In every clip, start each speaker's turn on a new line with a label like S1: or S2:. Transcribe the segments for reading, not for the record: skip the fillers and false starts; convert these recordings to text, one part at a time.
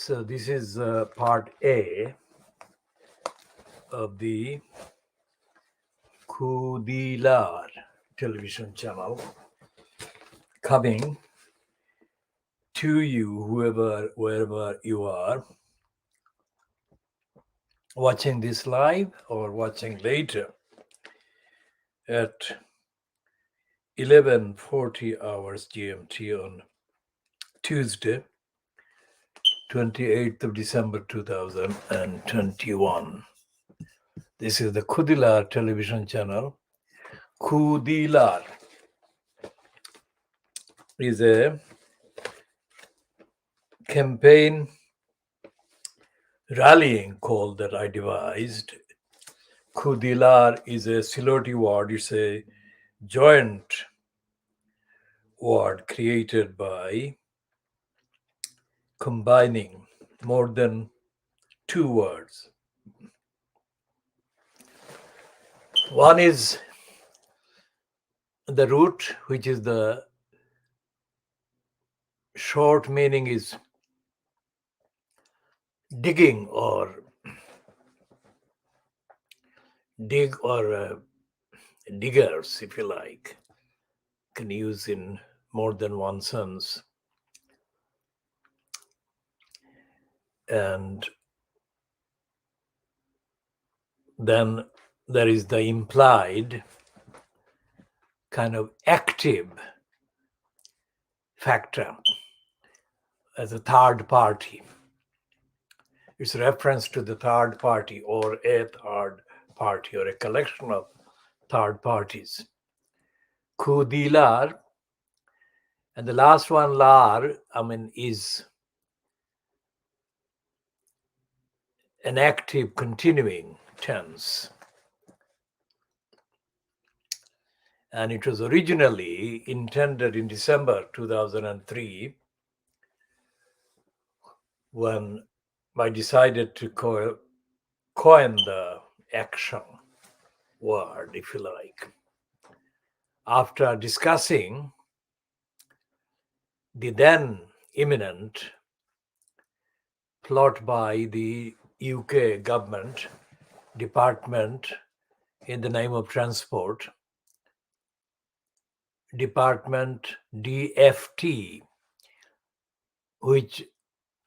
S1: So this is part A of the KhoodeelaarTV television channel, coming to you, wherever you are, watching this live or watching later at 11:40 hours GMT on Tuesday, 28th of December 2021. This is the KhoodeelaarTV television channel. Khoodeelaar is a campaign rallying call that I devised. Khoodeelaar is a Siloti word. It's a joint word created by combining more than two words. One is the root, which is the short meaning is digging or dig or diggers, if you like. Can use in more than one sense. And then there is the implied kind of active factor as a third party. It's a reference to the third party or a third party or a collection of third parties. Khoodeelaar, and the last one, lar, is an active continuing tense. And it was originally intended in December 2003 when I decided to coin the action word, if you like, after discussing the then imminent plot by the UK government department in the name of transport, Department DFT, which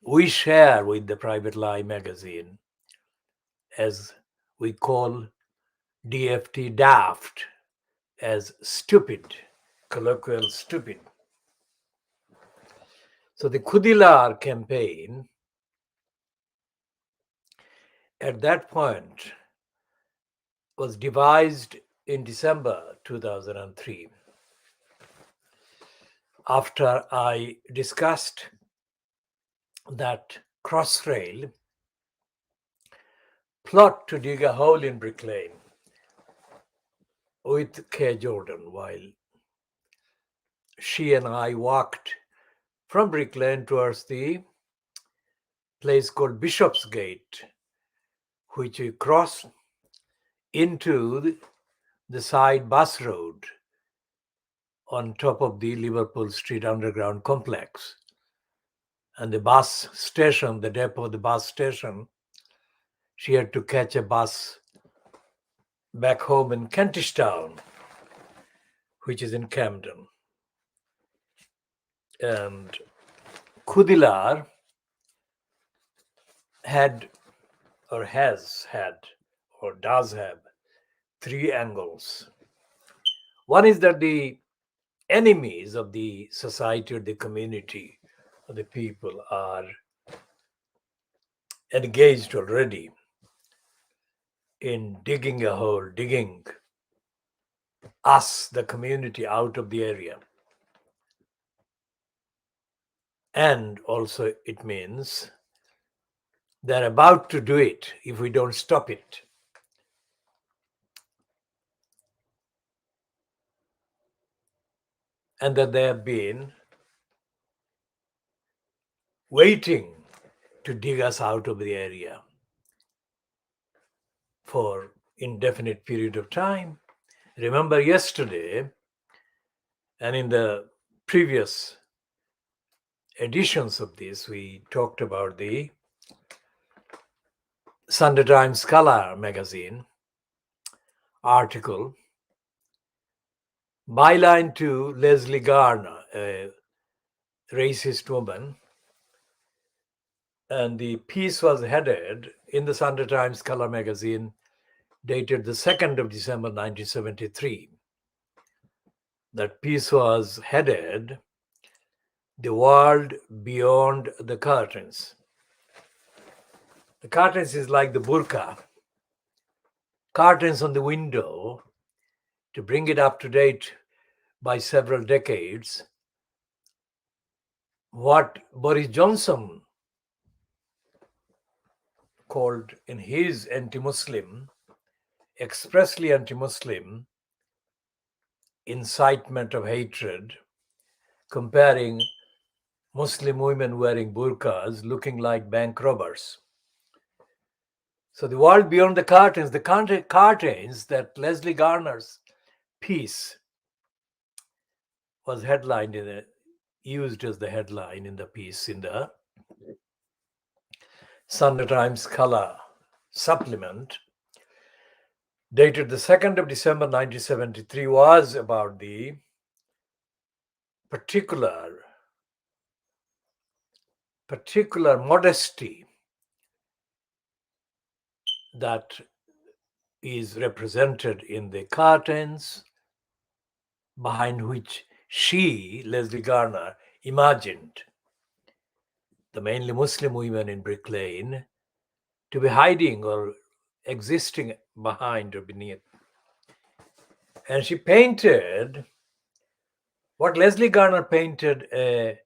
S1: we share with the Private Lie magazine, as we call DFT daft, as stupid, colloquial stupid. So the Khoodeelaar campaign at that point was devised in December 2003 after I discussed that Crossrail plot to dig a hole in Brick Lane with K. Jordan, while she and I walked from Brick Lane towards the place called Bishopsgate, which we crossed into the side bus road on top of the Liverpool Street Underground complex. And the bus station, the depot of the bus station, she had to catch a bus back home in Kentish Town, which is in Camden. And Khoodeelaar had or has had or does have three angles. One is that the enemies of the society or the community or the people are engaged already in digging a hole, digging us, the community, out of the area. And also it means they're about to do it if we don't stop it. And that they have been waiting to dig us out of the area for indefinite period of time. Remember yesterday and in the previous editions of this, we talked about the Sunday Times Color magazine article, byline to Leslie Garner, a racist woman. And the piece was headed in the Sunday Times Color magazine, dated the 2nd of December 1973. That piece was headed, "The World Beyond the Curtains." The curtains is like the burqa, curtains on the window, to bring it up to date by several decades. What Boris Johnson called in his anti-Muslim, expressly anti-Muslim, incitement of hatred, comparing Muslim women wearing burqas looking like bank robbers. So the world beyond the curtains that Leslie Garner's piece was headlined used as the headline in the piece in the Sunday Times Color supplement, dated the 2nd of December 1973, was about the particular modesty that is represented in the curtains behind which she, Leslie Garner, imagined the mainly Muslim women in Brick Lane to be hiding or existing behind or beneath. And she painted what Leslie Garner painted, a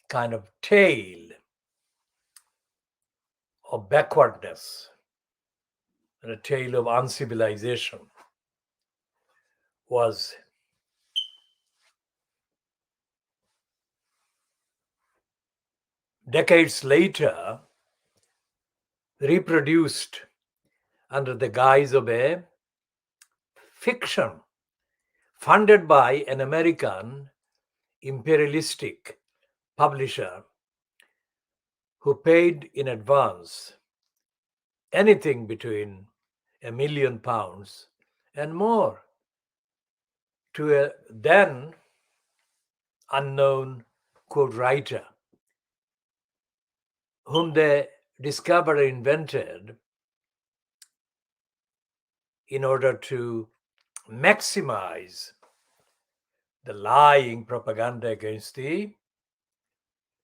S1: kind of tale of backwardness and a tale of uncivilization. Was decades later reproduced under the guise of a fiction funded by an American imperialistic publisher who paid in advance anything between £1 million and more to a then unknown quote writer whom they discovered and invented in order to maximize the lying propaganda against the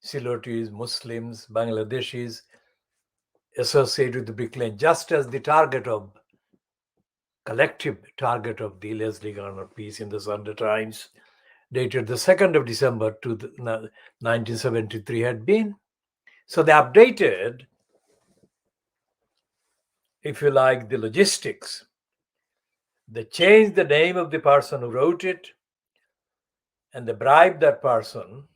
S1: Silotis, Muslims, Bangladeshis associated with the Brick Lane, just as the collective target of the Leslie Garner piece in the Sunday Times, dated the 2nd of December 1973, had been. So they updated, if you like, the logistics. They changed the name of the person who wrote it, and they bribed that person,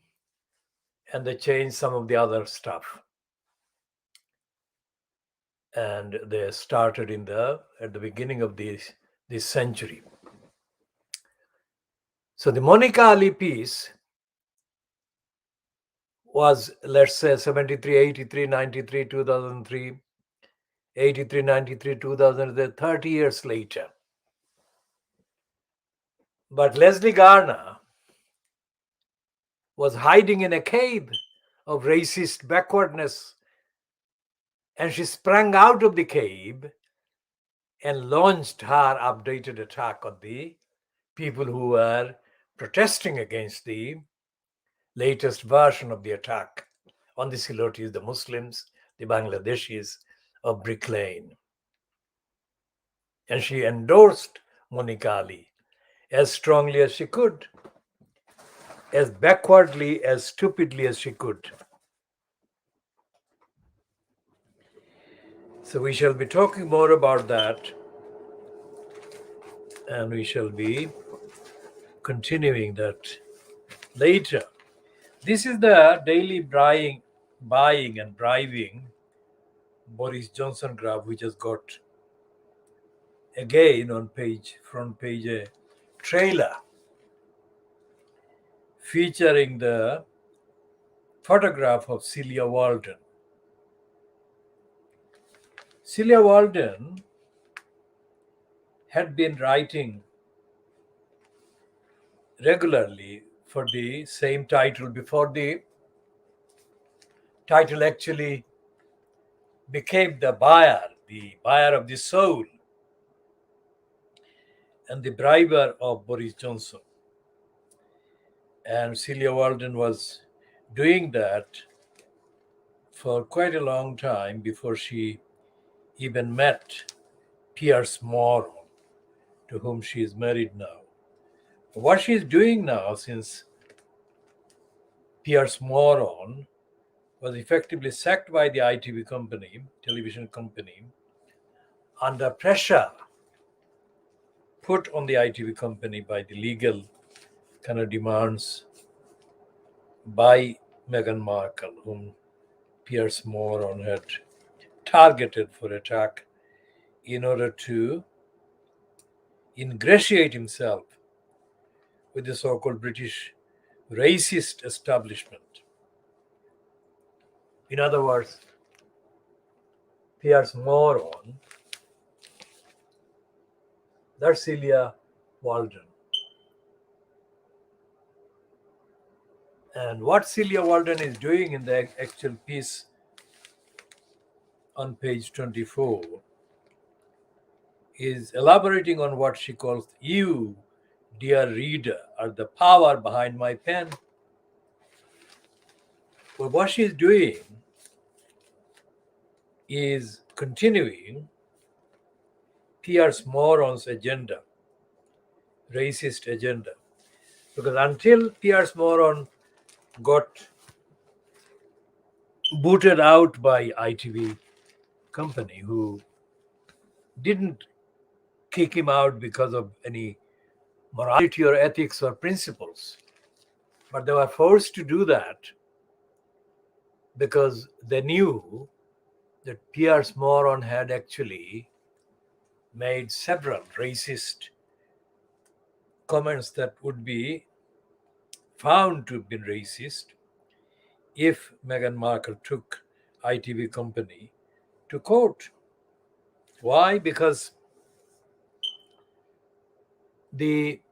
S1: and they changed some of the other stuff. And they started at the beginning of this century. So the Monica Ali piece was, let's say, 73, 83, 93, 2003, 83, 93, 2000, 30 years later. But Leslie Garner was hiding in a cave of racist backwardness, and she sprang out of the cave and launched her updated attack on the people who were protesting against the latest version of the attack on the Silotis, the Muslims, the Bangladeshis of Brick Lane. And she endorsed Monica Ali as strongly as she could, as backwardly, as stupidly as she could. So we shall be talking more about that, and we shall be continuing that later. This is the daily buying and bribing Boris Johnson graph, which has got again on front page a trailer featuring the photograph of Celia Walden. Celia Walden had been writing regularly for the same title before the title actually became the buyer of the soul, and the briber of Boris Johnson. And Celia Walden was doing that for quite a long time before she even met Piers Morgan, to whom she is married now. What she is doing now, since Piers Morgan was effectively sacked by the ITV company, television company, under pressure put on the ITV company by the legal kind of demands by Meghan Markle, whom Piers Morgan had targeted for attack in order to ingratiate himself with the so-called British racist establishment. In other words, Piers Morgan, that's Celia Walden. And what Celia Walden is doing in the actual piece on page 24 is elaborating on what she calls "you, dear reader, are the power behind my pen." Well, what she is doing is continuing Piers Morgan's agenda, racist agenda. Because until Piers Morgan got booted out by ITV company, who didn't kick him out because of any morality or ethics or principles, but they were forced to do that because they knew that Piers Morgan had actually made several racist comments that would be found to have been racist if Meghan Markle took ITV company to court. Why? Because the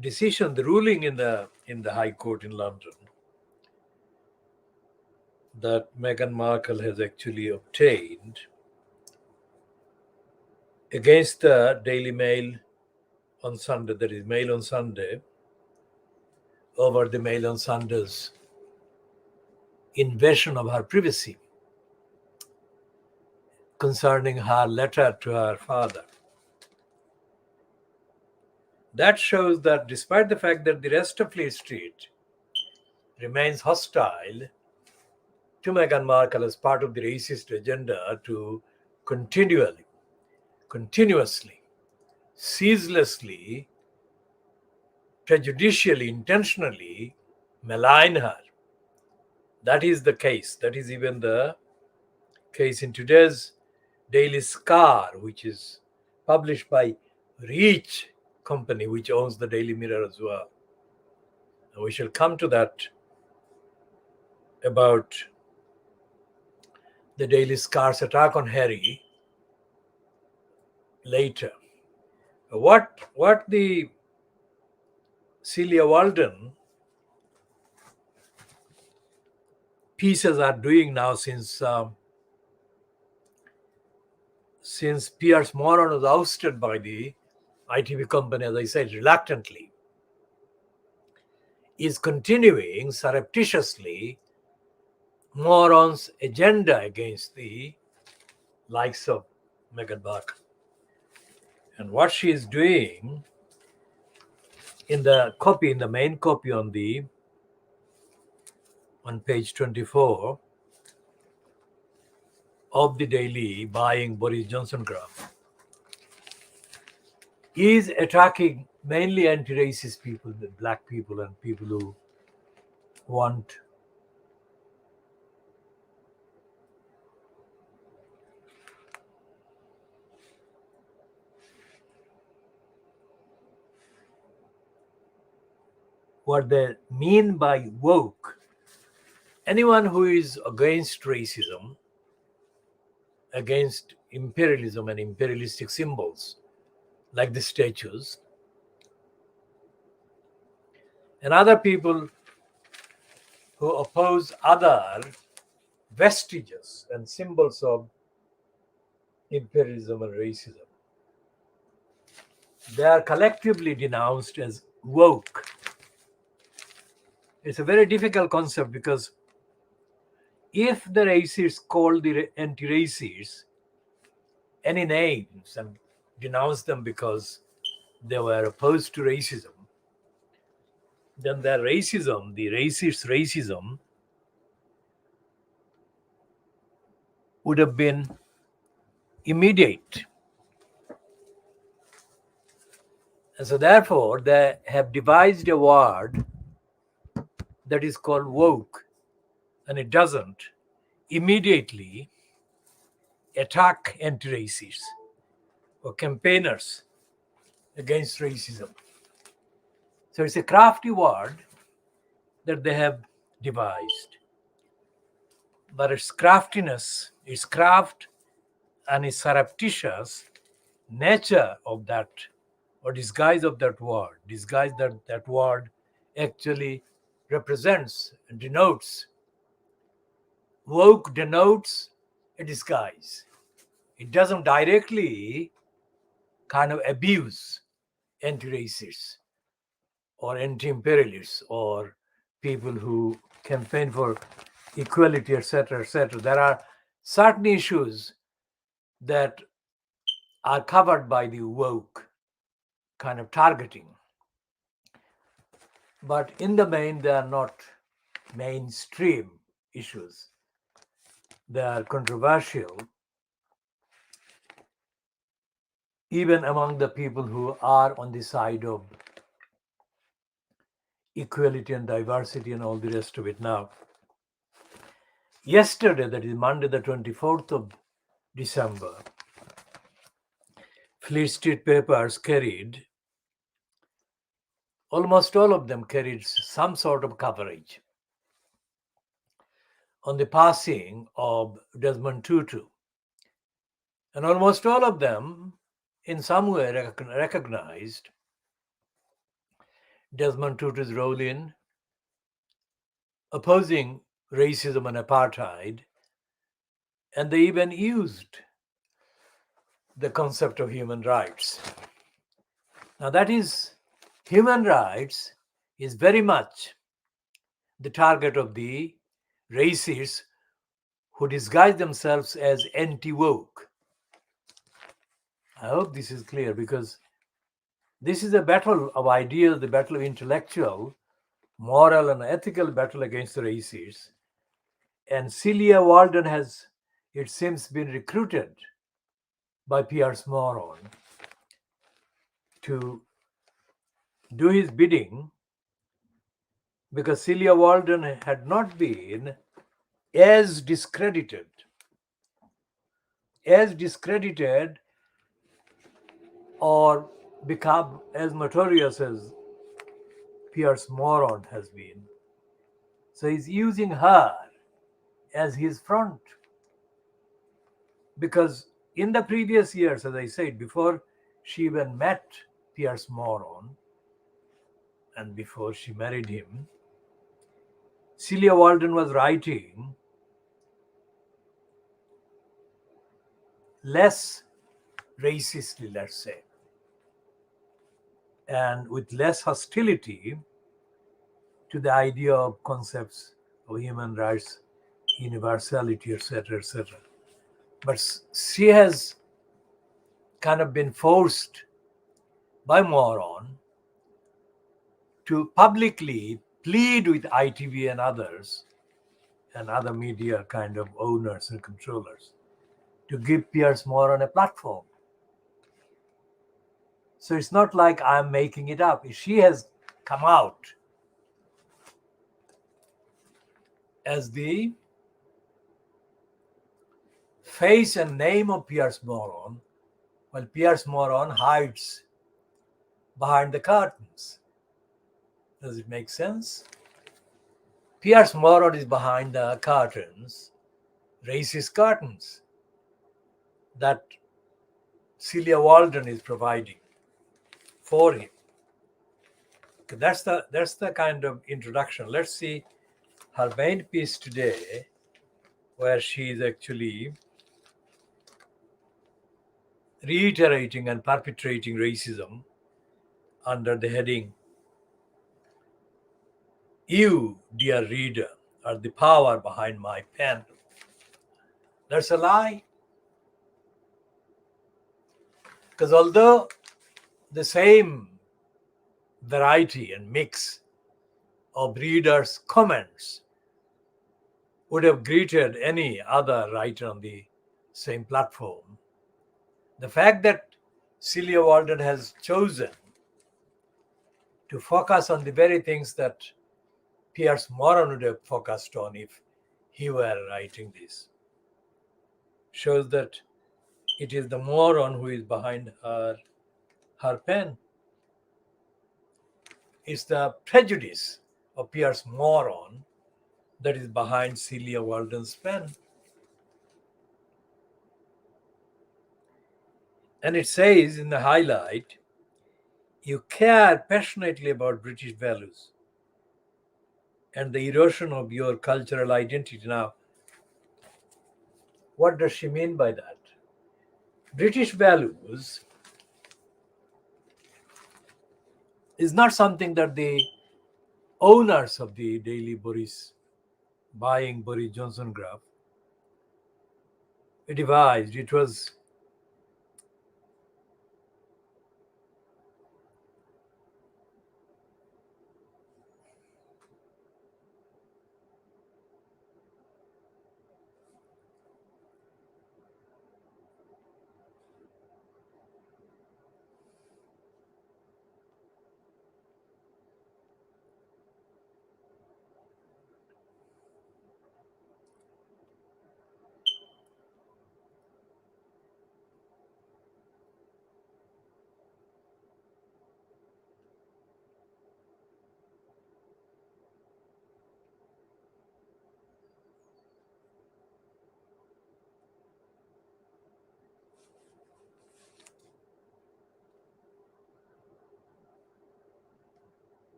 S1: decision, the ruling in the High Court in London that Meghan Markle has actually obtained against the Daily Mail on Sunday, that is Mail on Sunday, over the Mail on Sunday's invasion of her privacy concerning her letter to her father. That shows that despite the fact that the rest of Fleet Street remains hostile to Meghan Markle as part of the racist agenda to continuously, ceaselessly, prejudicially, intentionally malign her. That is the case. That is even the case in today's Daily Scar, which is published by Reach Company, which owns the Daily Mirror as well. And we shall come to that about the Daily Scar's attack on Harry later. What the Celia Walden pieces are doing now, since Piers Morgan was ousted by the ITV company, as I said, reluctantly, is continuing surreptitiously Morgan's agenda against the likes of Meghan Markle. And what she is doing in the main copy on page 24 of the Daily Buying Boris Johnson graph, is attacking mainly anti-racist people, black people, and people who want what they mean by woke Anyone who is against racism, against imperialism and imperialistic symbols like the statues, and other people who oppose other vestiges and symbols of imperialism and racism, they are collectively denounced as woke. It's a very difficult concept because if the racists call the anti-racists any names and denounce them because they were opposed to racism, then their racism, the racist racism, would have been immediate. And so therefore, they have devised a word that is called woke, and it doesn't immediately attack anti-racists or campaigners against racism. So it's a crafty word that they have devised. But its craftiness, its craft, and its surreptitious nature of that, or disguise of that word, disguise that word actually represents and denotes. Woke denotes a disguise. It doesn't directly kind of abuse anti-racists or anti-imperialists or people who campaign for equality, etc., etc. There are certain issues that are covered by the woke kind of targeting. But in the main, they are not mainstream issues. They are controversial, even among the people who are on the side of equality and diversity and all the rest of it. Now, yesterday, that is Monday, the 24th of December, Fleet Street papers carried, almost all of them carried some sort of coverage on the passing of Desmond Tutu. And almost all of them, in some way, recognized Desmond Tutu's role in opposing racism and apartheid, and they even used the concept of human rights. Now, that is, human rights is very much the target of the racists who disguise themselves as anti-woke. I hope this is clear, because this is a battle of ideas, the battle of intellectual, moral, and ethical battle against the racists. And Celia Walden has, it seems, been recruited by Pierce Moron to do his bidding, because Celia Walden had not been as discredited or become as notorious as Pierce Moron has been. So he's using her as his front. Because in the previous years, as I said, before she even met Pierce Moron and before she married him, Celia Walden was writing less racistly, let's say, and with less hostility to the idea of concepts of human rights, universality, etc., etc. But she has kind of been forced by Moron to publicly plead with ITV and others and other media kind of owners and controllers to give Pierce Moron a platform. So it's not like I'm making it up. She has come out as the face and name of Pierce Moron, while Pierce Moron hides behind the curtains. Does it make sense? Pierce Moron is behind the curtains, racist curtains that Celia Walden is providing for him. Okay, that's the kind of introduction. Let's see her main piece today, where she is actually reiterating and perpetrating racism under the heading, "You, dear reader, are the power behind my pen." That's a lie. Because although the same variety and mix of readers' comments would have greeted any other writer on the same platform, the fact that Celia Walden has chosen to focus on the very things that Pierce Moron would have focused on if he were writing this shows that it is the moron who is behind her pen. It's the prejudice of Pierce Moron that is behind Celia Walden's pen. And it says in the highlight, "You care passionately about British values and the erosion of your cultural identity." Now, what does she mean by that? British values is not something that the owners of the daily buying Boris Johnson graph devised. It was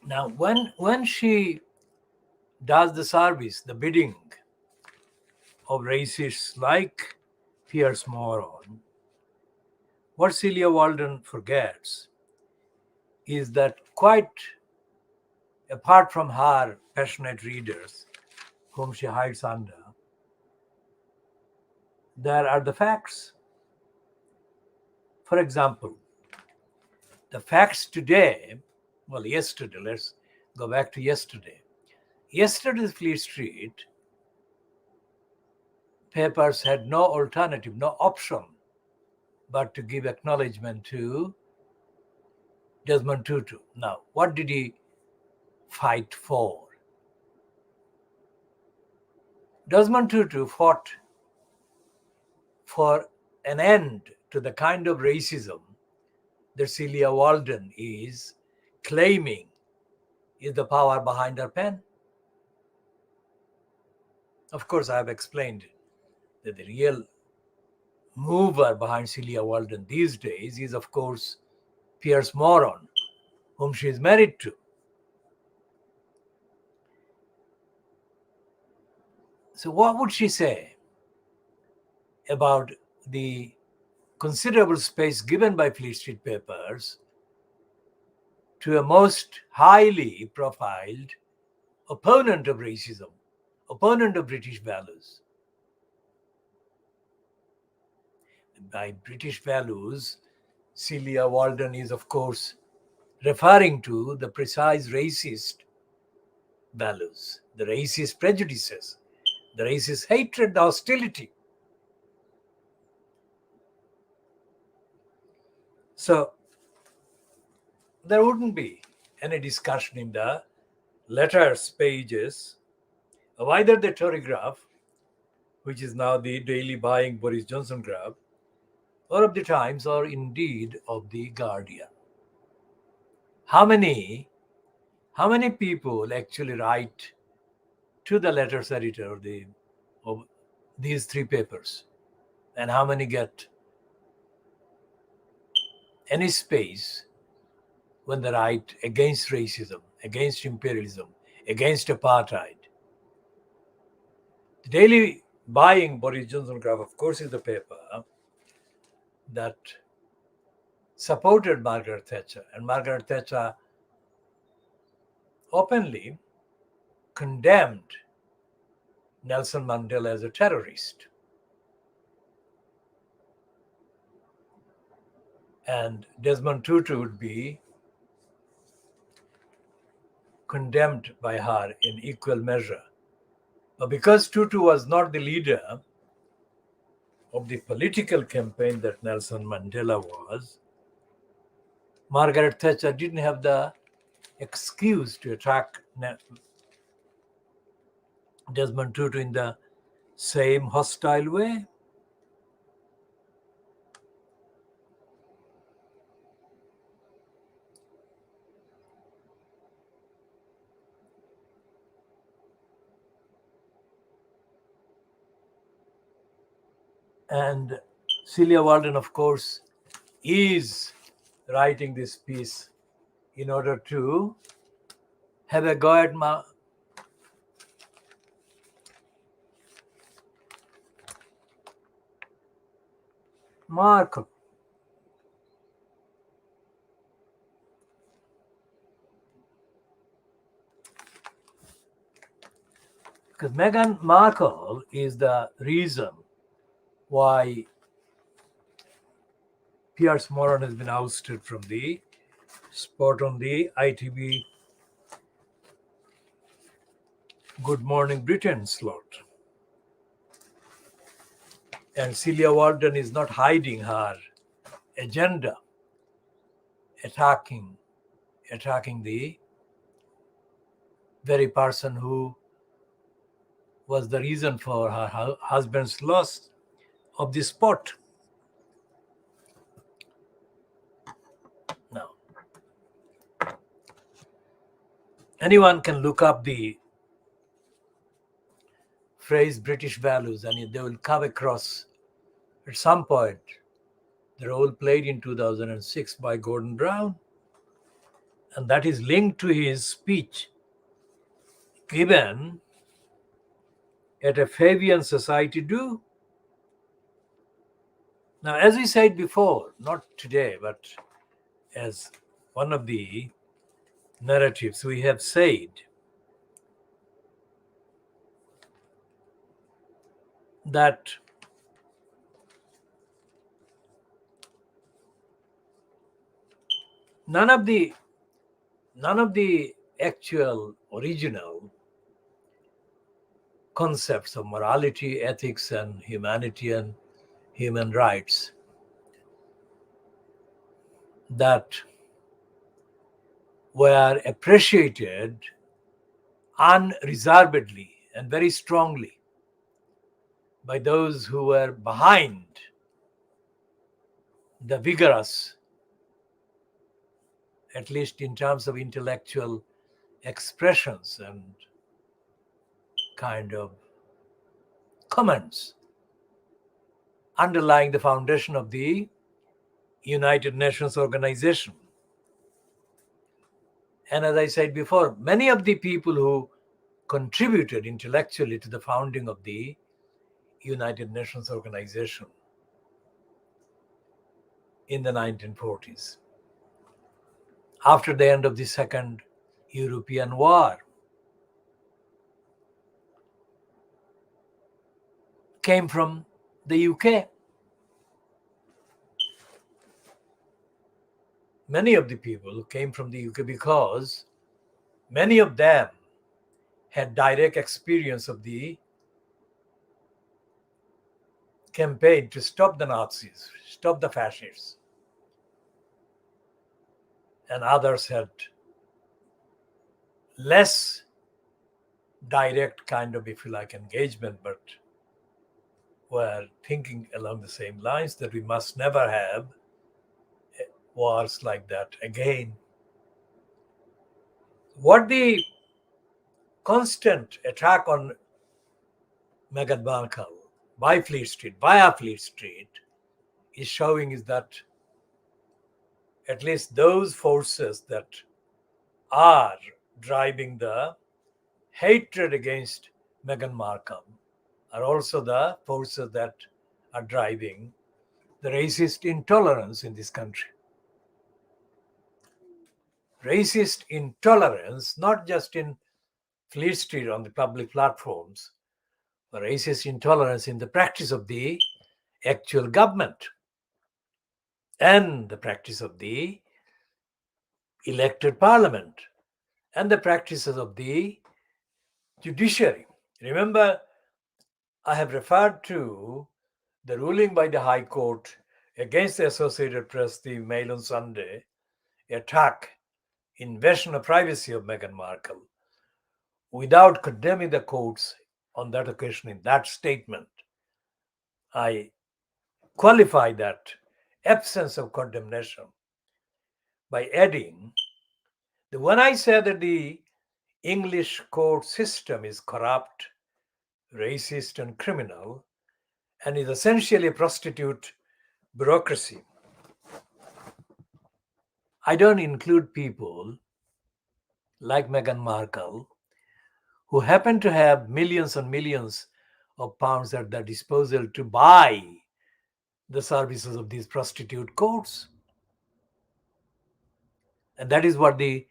S1: now when she does the service, the bidding of racists like Pierce Moron, what Celia Walden forgets is that quite apart from her passionate readers whom she hides under, there are the facts. For example, the facts today, yesterday, let's go back to yesterday. Yesterday's Fleet Street papers had no alternative, no option but to give acknowledgement to Desmond Tutu. Now, what did he fight for? Desmond Tutu fought for an end to the kind of racism that Celia Walden is claiming is the power behind her pen. Of course, I have explained that the real mover behind Celia Walden these days is, of course, Pierce Moron, whom she is married to. So what would she say about the considerable space given by Fleet Street papers to a most highly profiled opponent of racism, opponent of British values. By British values, Celia Walden is, of course, referring to the precise racist values, the racist prejudices, the racist hatred, the hostility. So there wouldn't be any discussion in the letters pages of either the Tory graph, which is now the daily buying Boris Johnson graph, or of the Times, or indeed of the Guardian. How many people actually write to the letters editor of these three papers, and how many get any space when they write against racism, against imperialism, against apartheid? The daily buying Boris Johnson graph, of course, is the paper that supported Margaret Thatcher, and Margaret Thatcher openly condemned Nelson Mandela as a terrorist. And Desmond Tutu would be condemned by her in equal measure. But because Tutu was not the leader of the political campaign that Nelson Mandela was, Margaret Thatcher didn't have the excuse to attack Desmond Tutu in the same hostile way. And Celia Walden, of course, is writing this piece in order to have a go at Markle. Because Meghan Markle is the reason why Piers Morgan has been ousted from the spot on the ITV Good Morning Britain slot. And Celia Walden is not hiding her agenda, attacking the very person who was the reason for her husband's loss of the spot. Now, anyone can look up the phrase British values and they will come across at some point the role played in 2006 by Gordon Brown, and that is linked to his speech given at a Fabian Society do. Now, as we said before, not today, but as one of the narratives, we have said that none of the actual original concepts of morality, ethics, and humanity and human rights that were appreciated unreservedly and very strongly by those who were behind the vigorous, at least in terms of intellectual expressions and kind of comments underlying the foundation of the United Nations organization. And as I said before, many of the people who contributed intellectually to the founding of the United Nations organization in the 1940s after the end of the Second European War. Came from the UK. Many of the people came from the UK because many of them had direct experience of the campaign to stop the Nazis, stop the fascists. And others had less direct kind of, if you like, engagement, but were thinking along the same lines that we must never have wars like that again. What the constant attack on Meghan Markle by Fleet Street, via Fleet Street, is showing is that at least those forces that are driving the hatred against Meghan Markle are also the forces that are driving the racist intolerance in this country. Racist intolerance, not just in Fleet Street on the public platforms, but racist intolerance in the practice of the actual government and the practice of the elected parliament and the practices of the judiciary. Remember, I have referred to the ruling by the High Court against the Associated Press, the Mail on Sunday, attack, invasion of privacy of Meghan Markle, without condemning the courts on that occasion in that statement. I qualify that absence of condemnation by adding that when I say that the English court system is corrupt, racist, and criminal, and is essentially a prostitute bureaucracy, I don't include people like Meghan Markle who happen to have millions and millions of pounds at their disposal to buy the services of these prostitute courts. And that is what the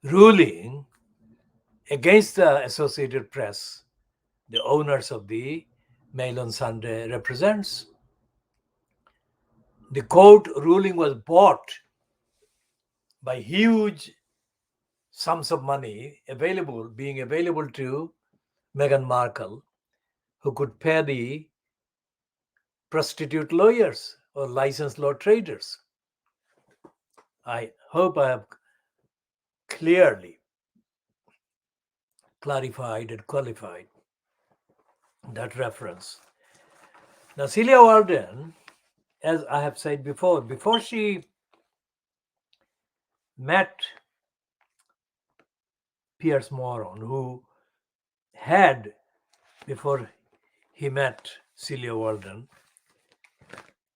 S1: ruling against the Associated Press, the owners of the Mail on Sunday, represents. The court ruling was bought by huge sums of money being available to Meghan Markle, who could pay the prostitute lawyers or licensed law traders. I hope I have clearly clarified and qualified that reference. Now, Celia Walden, as I have said before she met Piers Morgan, who had, before he met Celia Walden,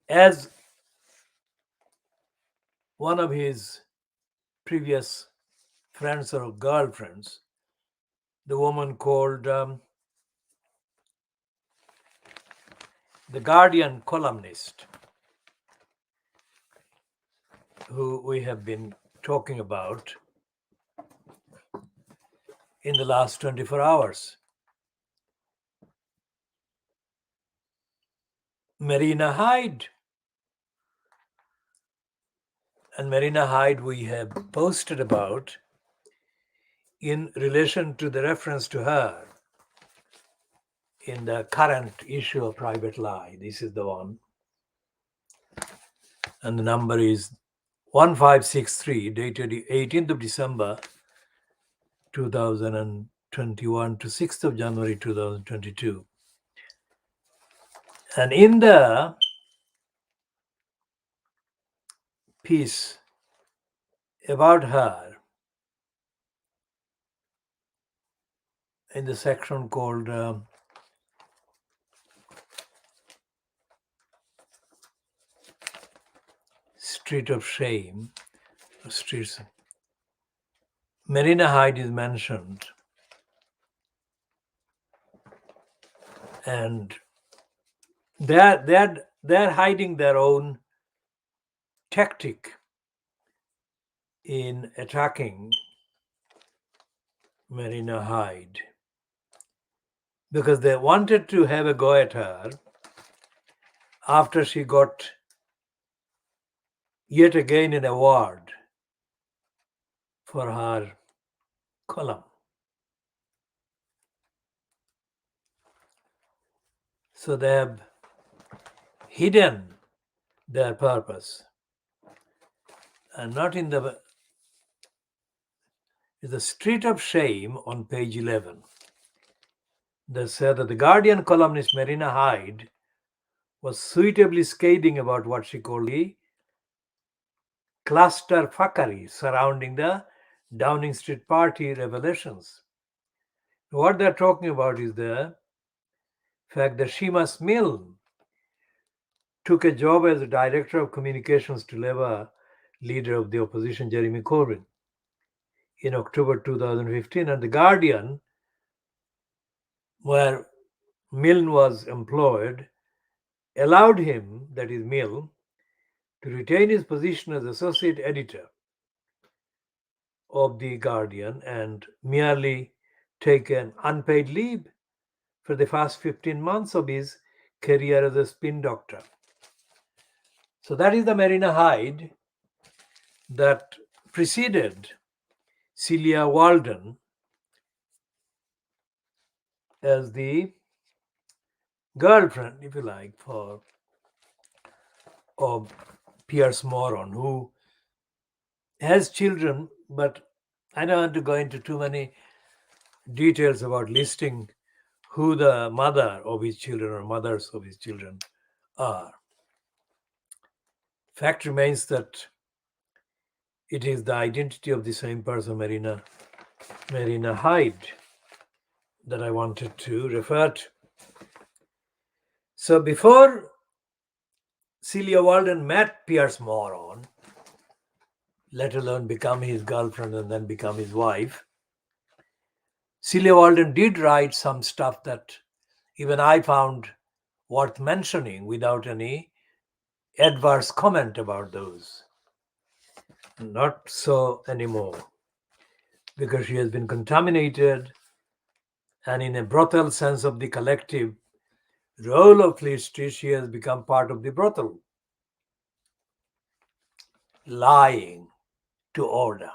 S1: as one of his previous friends or girlfriends, the woman called the Guardian columnist, who we have been talking about in the last 24 hours. Marina Hyde. And Marina Hyde we have posted about in relation to the reference to her in the current issue of Private Lie. This is the one. And the number is 1563, dated 18th of December 2021 to 6th of January 2022. And in the piece about her, in the section called Street of Shame, streets, Marina Hyde is mentioned, and they're hiding their own tactic in attacking Marina Hyde because they wanted to have a go at her after she got yet again an award for her column. So they have hidden their purpose and not in the street of shame on page 11. They said that the Guardian columnist Marina Hyde was suitably scathing about what she called the clusterfuckery surrounding the Downing Street party revelations. What they're talking about is the fact that Seamus Milne took a job as the Director of Communications to Labour leader of the opposition Jeremy Corbyn in October 2015, and the Guardian, where Milne was employed, allowed him, that is Milne, to retain his position as associate editor of the Guardian and merely take an unpaid leave for the first 15 months of his career as a spin doctor. So that is the Marina Hyde that preceded Celia Walden as the girlfriend, if you like, of Pierce Moron, who has children, but I don't want to go into too many details about listing who the mother of his children or mothers of his children are. Fact remains that it is the identity of the same person, Marina Hyde, that I wanted to refer to. So before Celia Walden met Pierce Moron, let alone become his girlfriend and then become his wife, Celia Walden did write some stuff that even I found worth mentioning without any adverse comment about those. Not so anymore, because she has been contaminated, and in a brothel sense of the collective role of Fleet Street, she has become part of the brothel, lying to order.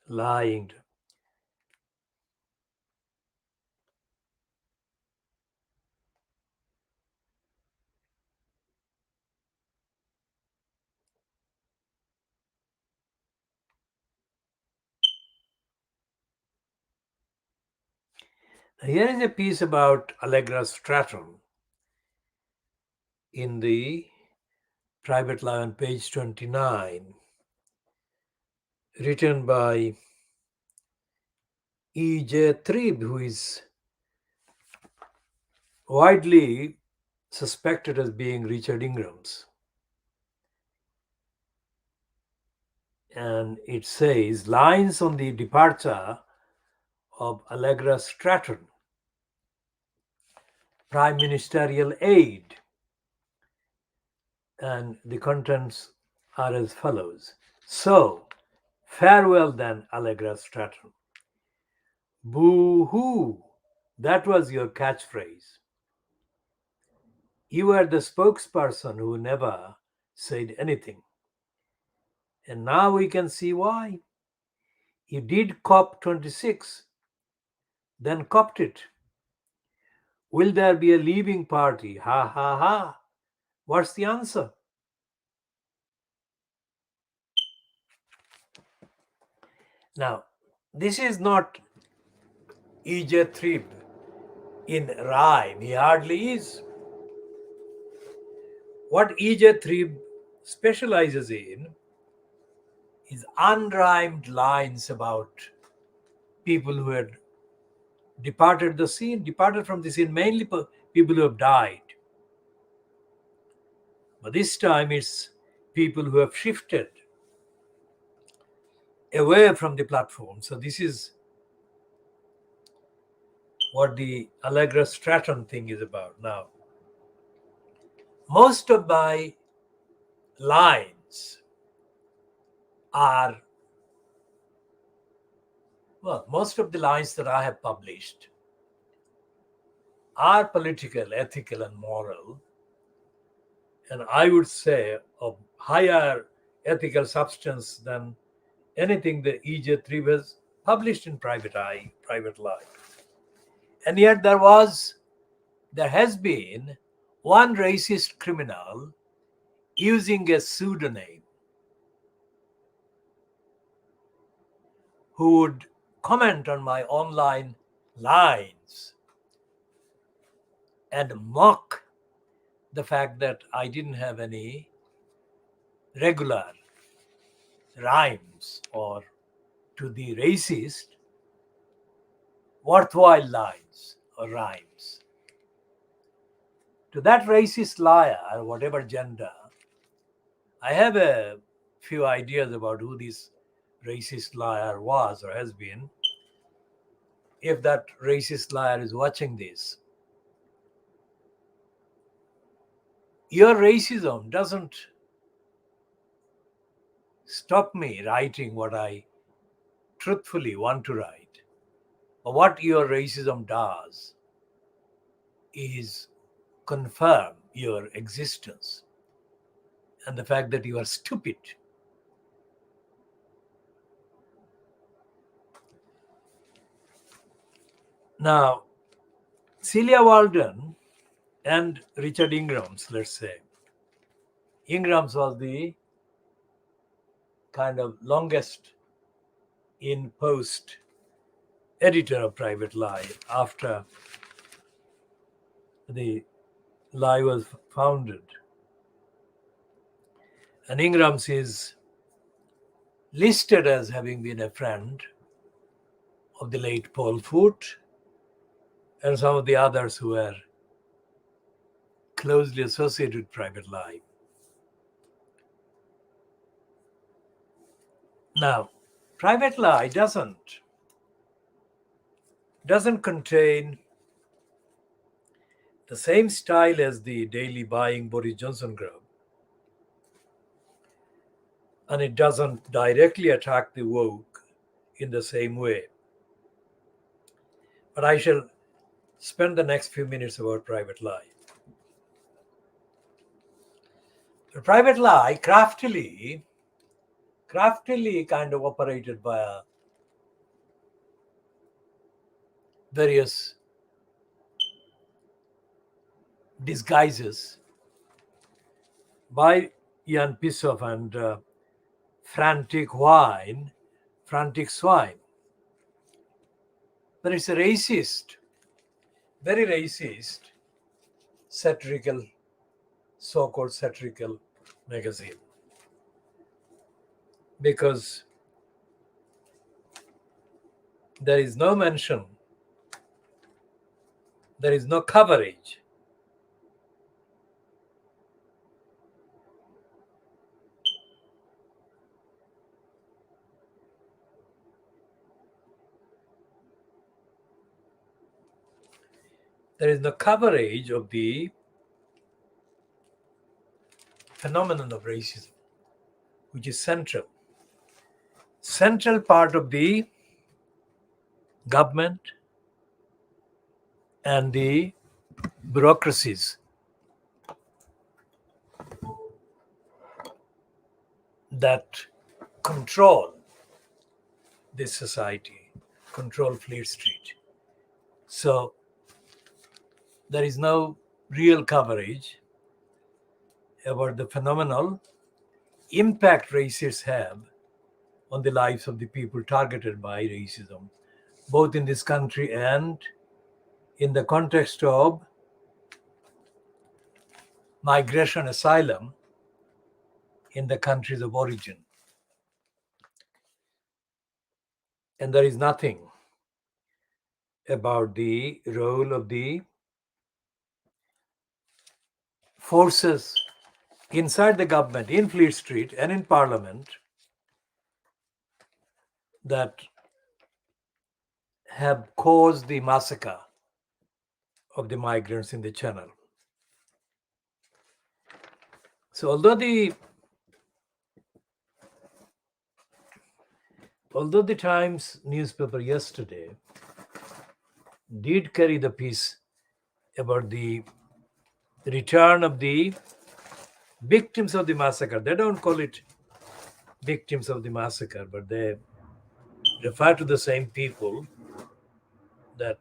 S1: Lying to. Here is a piece about Allegra Stratton in the Private Lie on page 29, written by E.J. Threeb, who is widely suspected as being Richard Ingram's. And it says, lines on the departure of Allegra Stratton, Prime Ministerial aide. And the contents are as follows. So, farewell then, Allegra Stratton. Boo-hoo, that was your catchphrase. You were the spokesperson who never said anything. And now we can see why. You did COP26, then copped it. Will there be a leaving party? Ha ha ha. What's the answer? Now, this is not E.J. Threeb in rhyme. He hardly is. What E.J. Threeb specializes in is unrhymed lines about people who had departed from the scene, mainly people who have died. But this time it's people who have shifted away from the platform. So this is what the Allegra Stratton thing is about. Now, most of my lines are, well, most of the lines that I have published are political, ethical, and moral, and I would say of higher ethical substance than anything that E.J. Trib has published in Private Life. And yet there has been one racist criminal using a pseudonym who would comment on my online lines and mock the fact that I didn't have any regular rhymes or, to the racist, worthwhile lines or rhymes. To that racist liar, whatever gender, I have a few ideas about who this racist liar was or has been. If that racist liar is watching this, your racism doesn't stop me writing what I truthfully want to write. But what your racism does is confirm your existence and the fact that you are stupid. Now, Celia Walden and Richard Ingrams, let's say. Ingrams was the kind of longest in post editor of Private Life after the Lie was founded. And Ingrams is listed as having been a friend of the late Paul Foote and some of the others who were closely associated with Private Life. Now, Private Lie doesn't contain the same style as the daily buying Boris Johnson group, and it doesn't directly attack the woke in the same way. But I shall spend the next few minutes about Private Lie. The Private Lie craftily kind of operated via various disguises by Jan Pissoff and Frantic Swine. But it's a racist, very racist, satirical, so-called satirical magazine. Because there is no mention, there is no coverage of the phenomenon of racism, which is central part of the government and the bureaucracies that control this society, control Fleet Street. So there is no real coverage about the phenomenal impact racists have on the lives of the people targeted by racism, both in this country and in the context of migration asylum in the countries of origin. And there is nothing about the role of the forces inside the government, in Fleet Street and in Parliament, that have caused the massacre of the migrants in the Channel. So although the although the Times newspaper yesterday did carry the piece about the return of the victims of the massacre, they don't call it victims of the massacre, but they refer to the same people that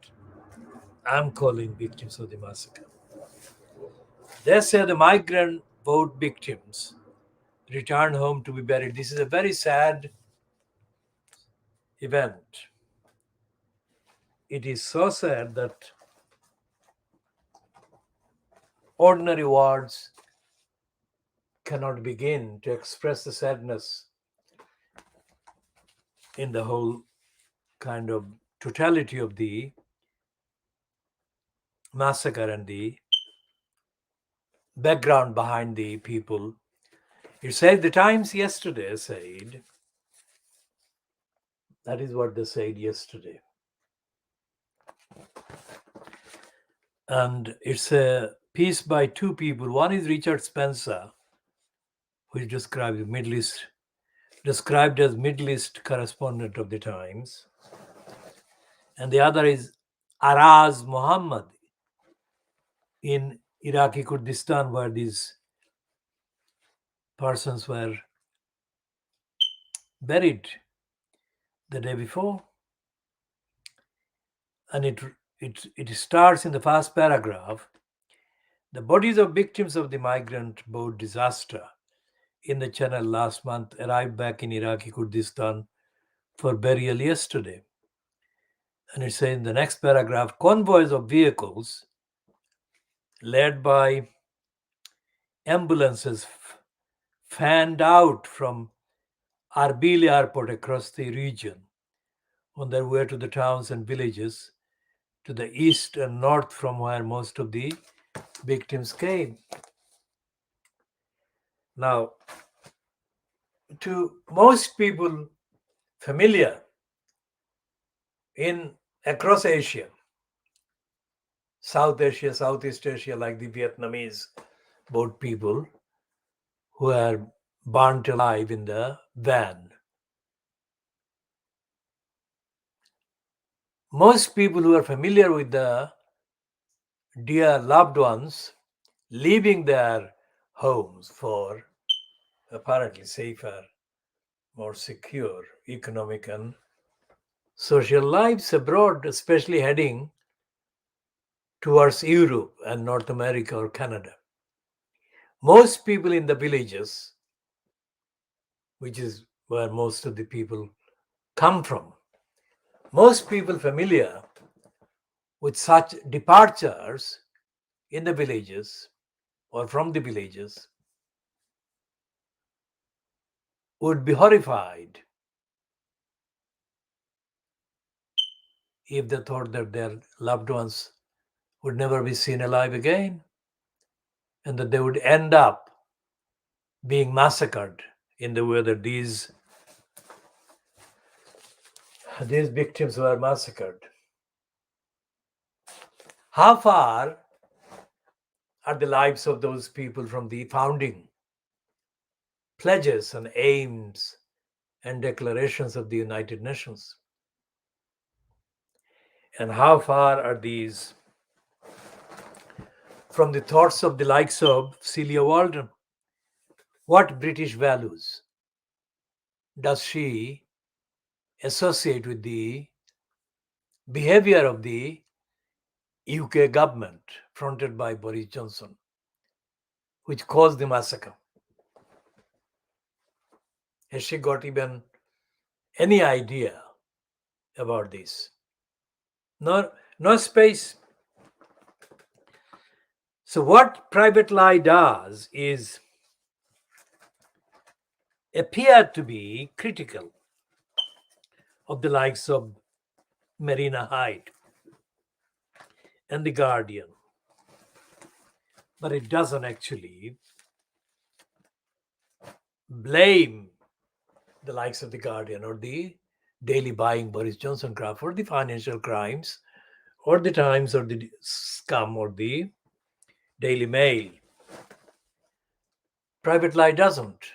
S1: I'm calling victims of the massacre. They say the migrant boat victims return home to be buried. This is a very sad event. It is so sad that ordinary words cannot begin to express the sadness in the whole kind of totality of the massacre and the background behind the people. It said, the Times yesterday said, that is what they said yesterday. And it's a piece by two people. One is Richard Spencer, who is described as Middle East correspondent of the Times. And the other is Hrs Muhammad in Iraqi Kurdistan, where these persons were buried the day before. And it starts in the first paragraph. The bodies of victims of the migrant boat disaster in the Channel last month arrived back in Iraqi Kurdistan for burial yesterday. And it says in the next paragraph, convoys of vehicles led by ambulances fanned out from Erbil airport across the region on their way to the towns and villages to the east and north from where most of the victims came. Now, to most people familiar across Asia, South Asia, Southeast Asia, like the Vietnamese boat people who are burnt alive in the van. Most people who are familiar with the dear loved ones leaving their homes for apparently safer, more secure economic and social lives abroad, especially heading towards Europe and North America or Canada. Most people in the villages, which is where most of the people come from, most people familiar with such departures in the villages or from the villages would be horrified if they thought that their loved ones would never be seen alive again and that they would end up being massacred in the way that these victims were massacred. How far are the lives of those people from the founding pledges and aims and declarations of the United Nations? And how far are these from the thoughts of the likes of Celia Walden? What British values does she associate with the behavior of the UK government fronted by Boris Johnson, which caused the massacre? Has she got even any idea about this? No space. So what Private Lie does is appear to be critical of the likes of Marina Hyde and The Guardian, but it doesn't actually blame the likes of The Guardian or the daily buying Boris Johnson craft or the financial crimes or the Times or the Scum or the Daily Mail. Private Lie doesn't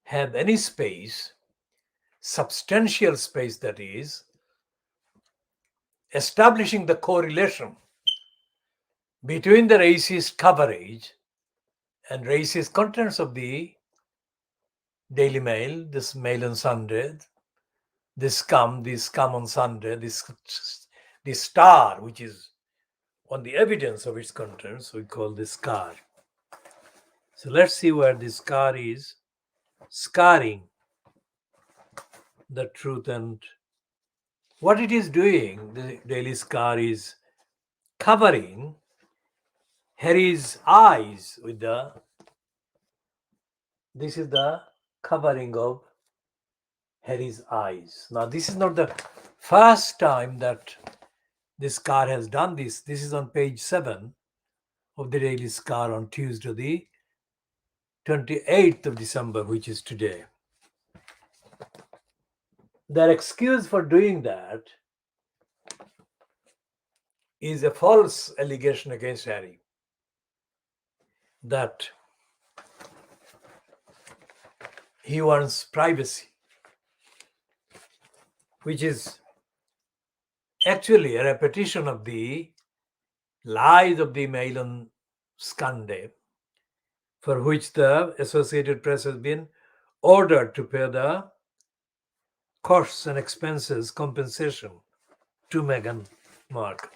S1: have any space substantial space, that is, establishing the correlation between the racist coverage and racist contents of the Daily Mail, this Mail on Sunday, this scum on Sunday, this Star, which is on the evidence of its contents, we call this Scar. So let's see where this Scar is scarring the truth, and what it is doing. The Daily Scar is covering Harry's eyes with this is the covering of Harry's eyes. Now, this is not the first time that this Scar has done this. This is on page 7 of the Daily Scar on Tuesday, the 28th of December, which is today. Their excuse for doing that is a false allegation against Harry that he wants privacy, which is actually a repetition of the lies of the Mail on Sunday, for which the Associated Press has been ordered to pay the costs and expenses compensation to Meghan Markle.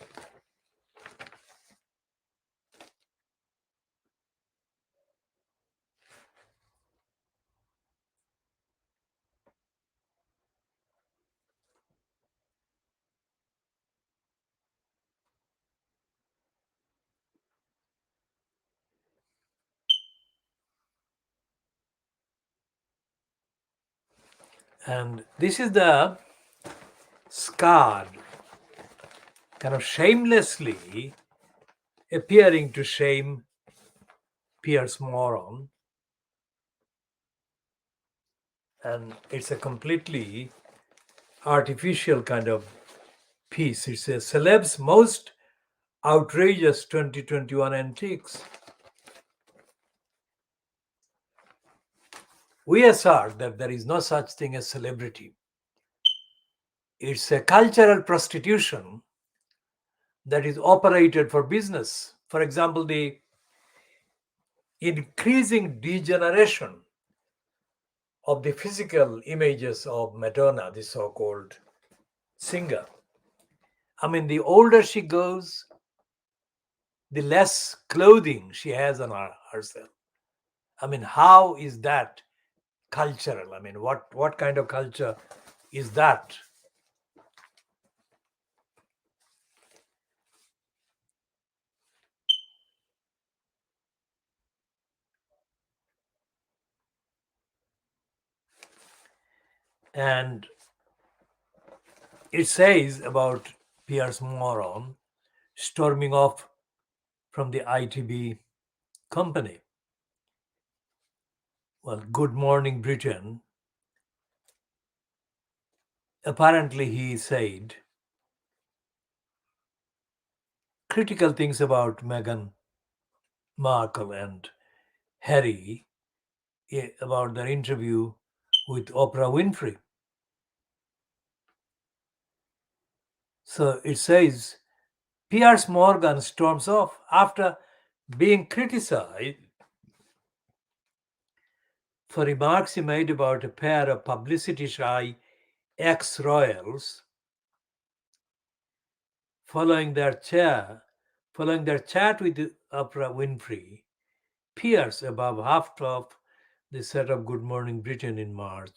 S1: And this is the Scar kind of shamelessly appearing to shame Piers Morgan. And it's a completely artificial kind of piece. It says celebs most outrageous 2021 antiques. We assert that there is no such thing as celebrity. It's a cultural prostitution that is operated for business. For example, the increasing degeneration of the physical images of Madonna, the so-called singer. I mean, the older she goes, the less clothing she has on herself. I mean, how is that cultural? I mean, what kind of culture is that? And it says about Piers Morgan storming off from the ITV company. Well, Good Morning Britain, apparently he said critical things about Meghan Markle and Harry about their interview with Oprah Winfrey. So it says Piers Morgan storms off after being criticized for remarks he made about a pair of publicity-shy ex-royals following their chat with Oprah Winfrey. Piers, above half of the set of Good Morning Britain in March.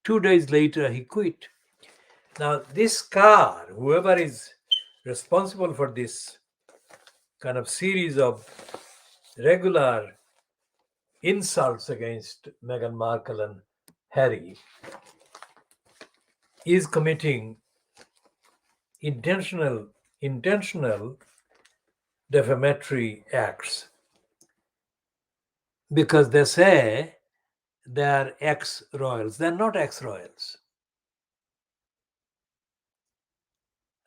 S1: 2 days later, he quit. Now, this Scar, whoever is responsible for this kind of series of regular insults against Meghan Markle and Harry, is committing intentional defamatory acts, because they say they're ex-royals. They're not ex-royals.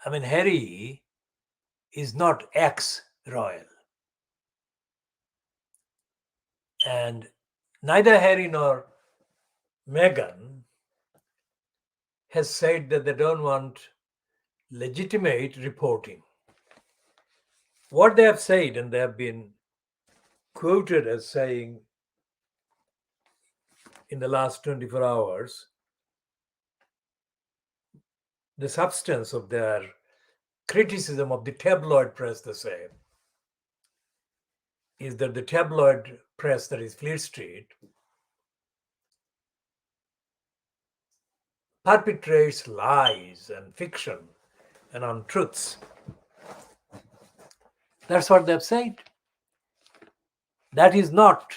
S1: I mean, Harry is not ex-royal. And neither Harry nor Meghan has said that they don't want legitimate reporting. What they have said, and they have been quoted as saying in the last 24 hours, the substance of their criticism of the tabloid press, they say, is that the tabloid press, that is Fleet Street, perpetrates lies and fiction and untruths. That's what they've said. That is not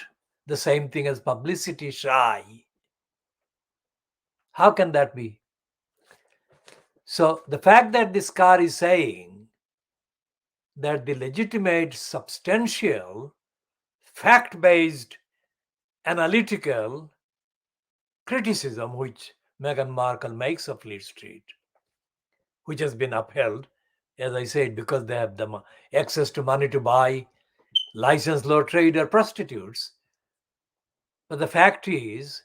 S1: the same thing as publicity shy. How can that be? So the fact that this car is saying that the legitimate, substantial, fact-based, analytical criticism which Meghan Markle makes of Fleet Street, which has been upheld, as I said, because they have the access to money to buy licensed low trader prostitutes. But the fact is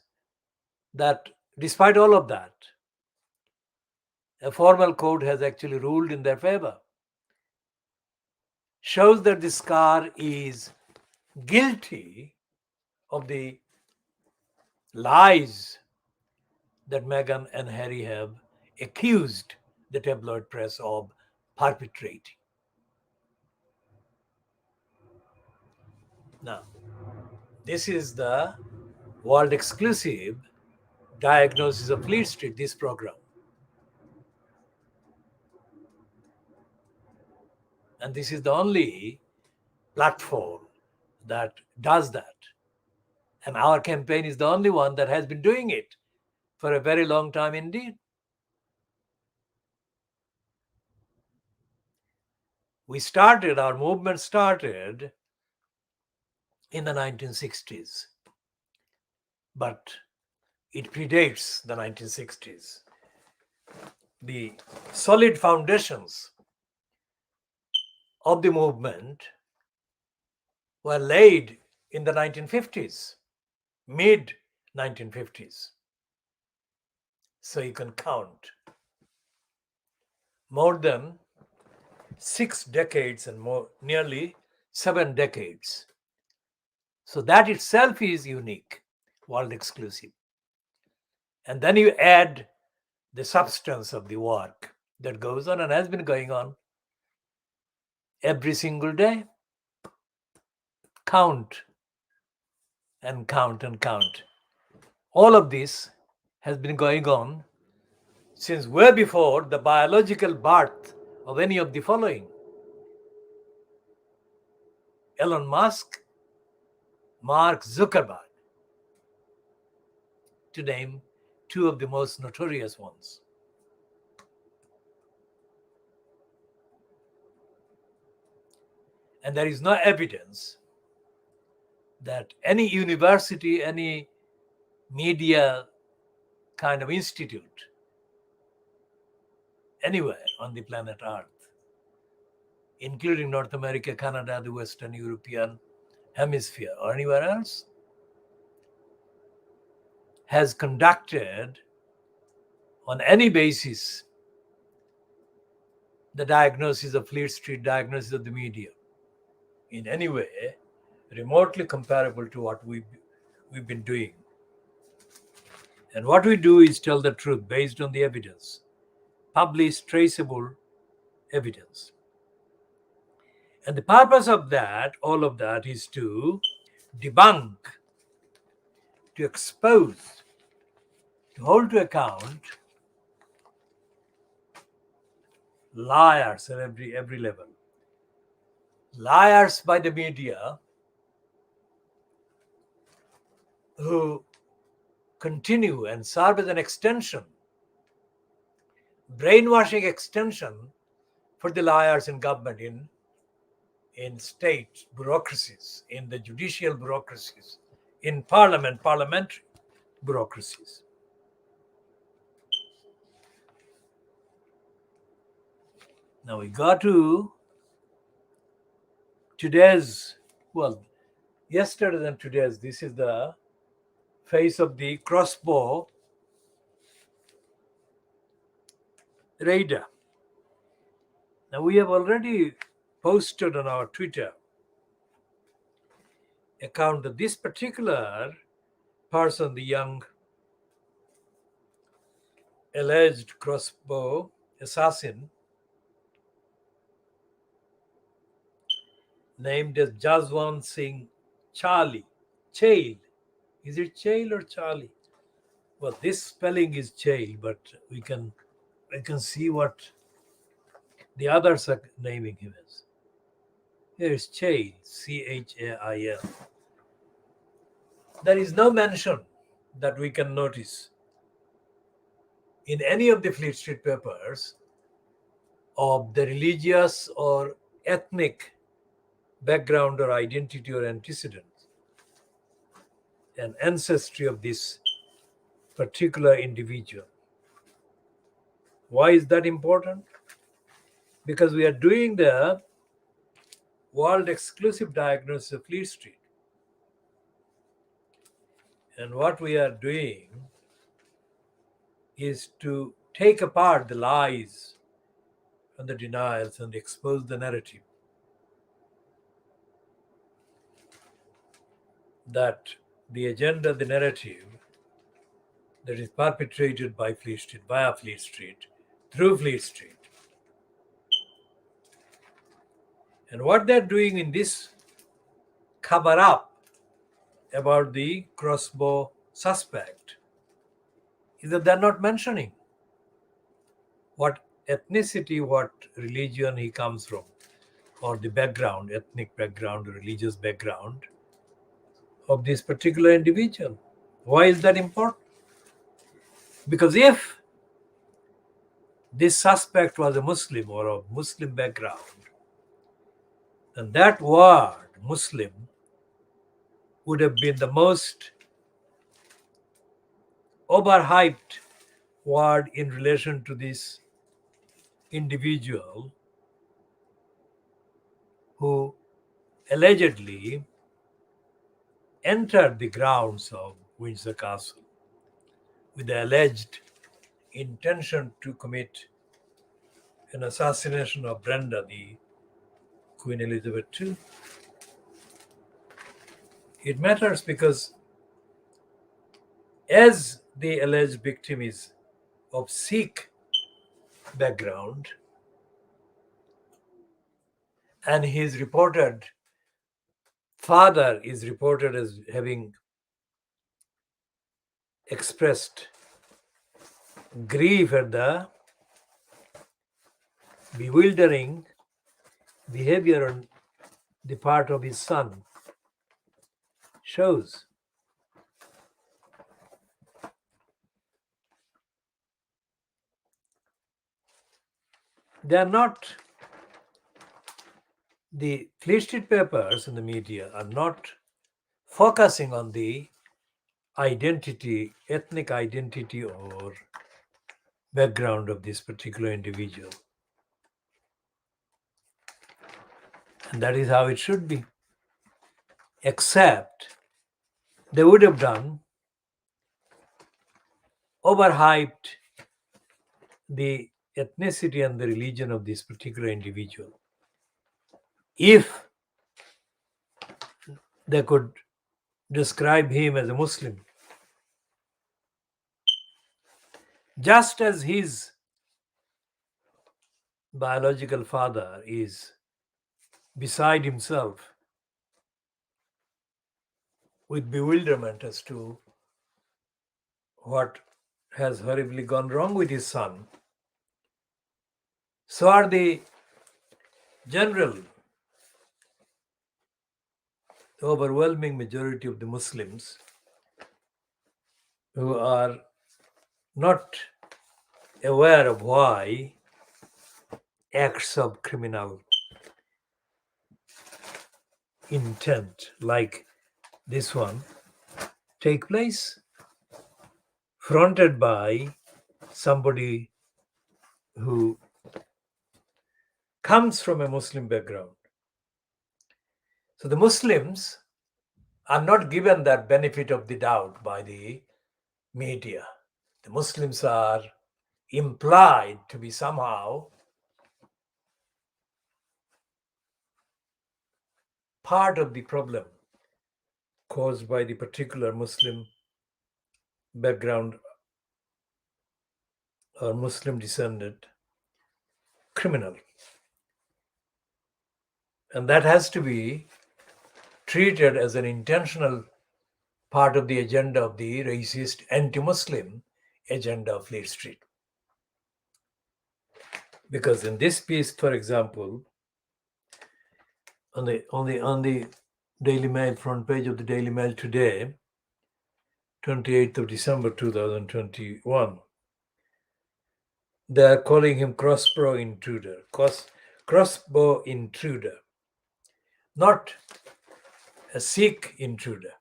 S1: that despite all of that, a formal court has actually ruled in their favor. Shows that this car is guilty of the lies that Meghan and Harry have accused the tabloid press of perpetrating. Now, this is the world exclusive diagnosis of Fleet Street, this program. And this is the only platform that does that. And our campaign is the only one that has been doing it for a very long time indeed. Our movement started in the 1960s, but it predates the 1960s. The solid foundations of the movement were laid in the 1950s, mid 1950s. So you can count more than 6 decades and more, nearly 7 decades. So that itself is unique, world exclusive. And then you add the substance of the work that goes on and has been going on every single day. Count and count and count. All of this has been going on since way before the biological birth of any of the following: Elon Musk, Mark Zuckerberg, to name two of the most notorious ones. And there is no evidence that any university, any media kind of institute anywhere on the planet Earth, including North America, Canada, the Western European hemisphere, or anywhere else, has conducted on any basis the diagnosis of Fleet Street, diagnosis of the media, in any way remotely comparable to what we've been doing. And what we do is tell the truth based on the evidence, published, traceable evidence. And the purpose of that, all of that, is to debunk, to expose, to hold to account liars at every level. Liars by the media who continue and serve as an extension, brainwashing extension for the liars in government, in state bureaucracies, in the judicial bureaucracies, in parliamentary bureaucracies. Now we go to today's, yesterday and today's. This is the face of the crossbow radar. Now, we have already posted on our Twitter account that this particular person, the young alleged crossbow assassin, named as Jaswant Singh Chail. Is it Chail or Charlie? Well, this spelling is Chail, but I can see what the others are naming him as. Here is Chail, Chail. There is no mention that we can notice in any of the Fleet Street papers of the religious or ethnic background or identity or antecedents and ancestry of this particular individual. Why is that important? Because we are doing the world exclusive diagnosis of Fleet Street. And what we are doing is to take apart the lies and the denials and expose the narrative that the agenda, the narrative that is perpetrated by Fleet Street, via Fleet Street, through Fleet Street. And what they're doing in this cover up about the crossbow suspect is that they're not mentioning what ethnicity, what religion he comes from, or the background, ethnic background, or religious background of this particular individual. Why is that important? Because if this suspect was a Muslim or of Muslim background, then that word, Muslim, would have been the most overhyped word in relation to this individual who allegedly entered the grounds of Windsor Castle with the alleged intention to commit an assassination of Brenda, the Queen Elizabeth II. It matters because as the alleged victim is of Sikh background and his reported father is reported as having expressed grief at the bewildering behavior on the part of his son, shows they are not, the Fleet Street papers and the media are not focusing on the identity, ethnic identity or background of this particular individual. And that is how it should be. Except they would have done overhyped the ethnicity and the religion of this particular individual. If they could describe him as a Muslim, just as his biological father is beside himself with bewilderment as to what has horribly gone wrong with his son, so are the general, the overwhelming majority of the Muslims who are not aware of why acts of criminal intent like this one take place, fronted by somebody who comes from a Muslim background. So the Muslims are not given that benefit of the doubt by the media. The Muslims are implied to be somehow part of the problem caused by the particular Muslim background or Muslim descendant criminal. And that has to be treated as an intentional part of the agenda of the racist anti-Muslim agenda of Fleet Street. Because in this piece, for example, on the Daily Mail front page of the Daily Mail today, 28th of December 2021, they are calling him crossbow intruder, crossbow intruder, not a Sikh intruder.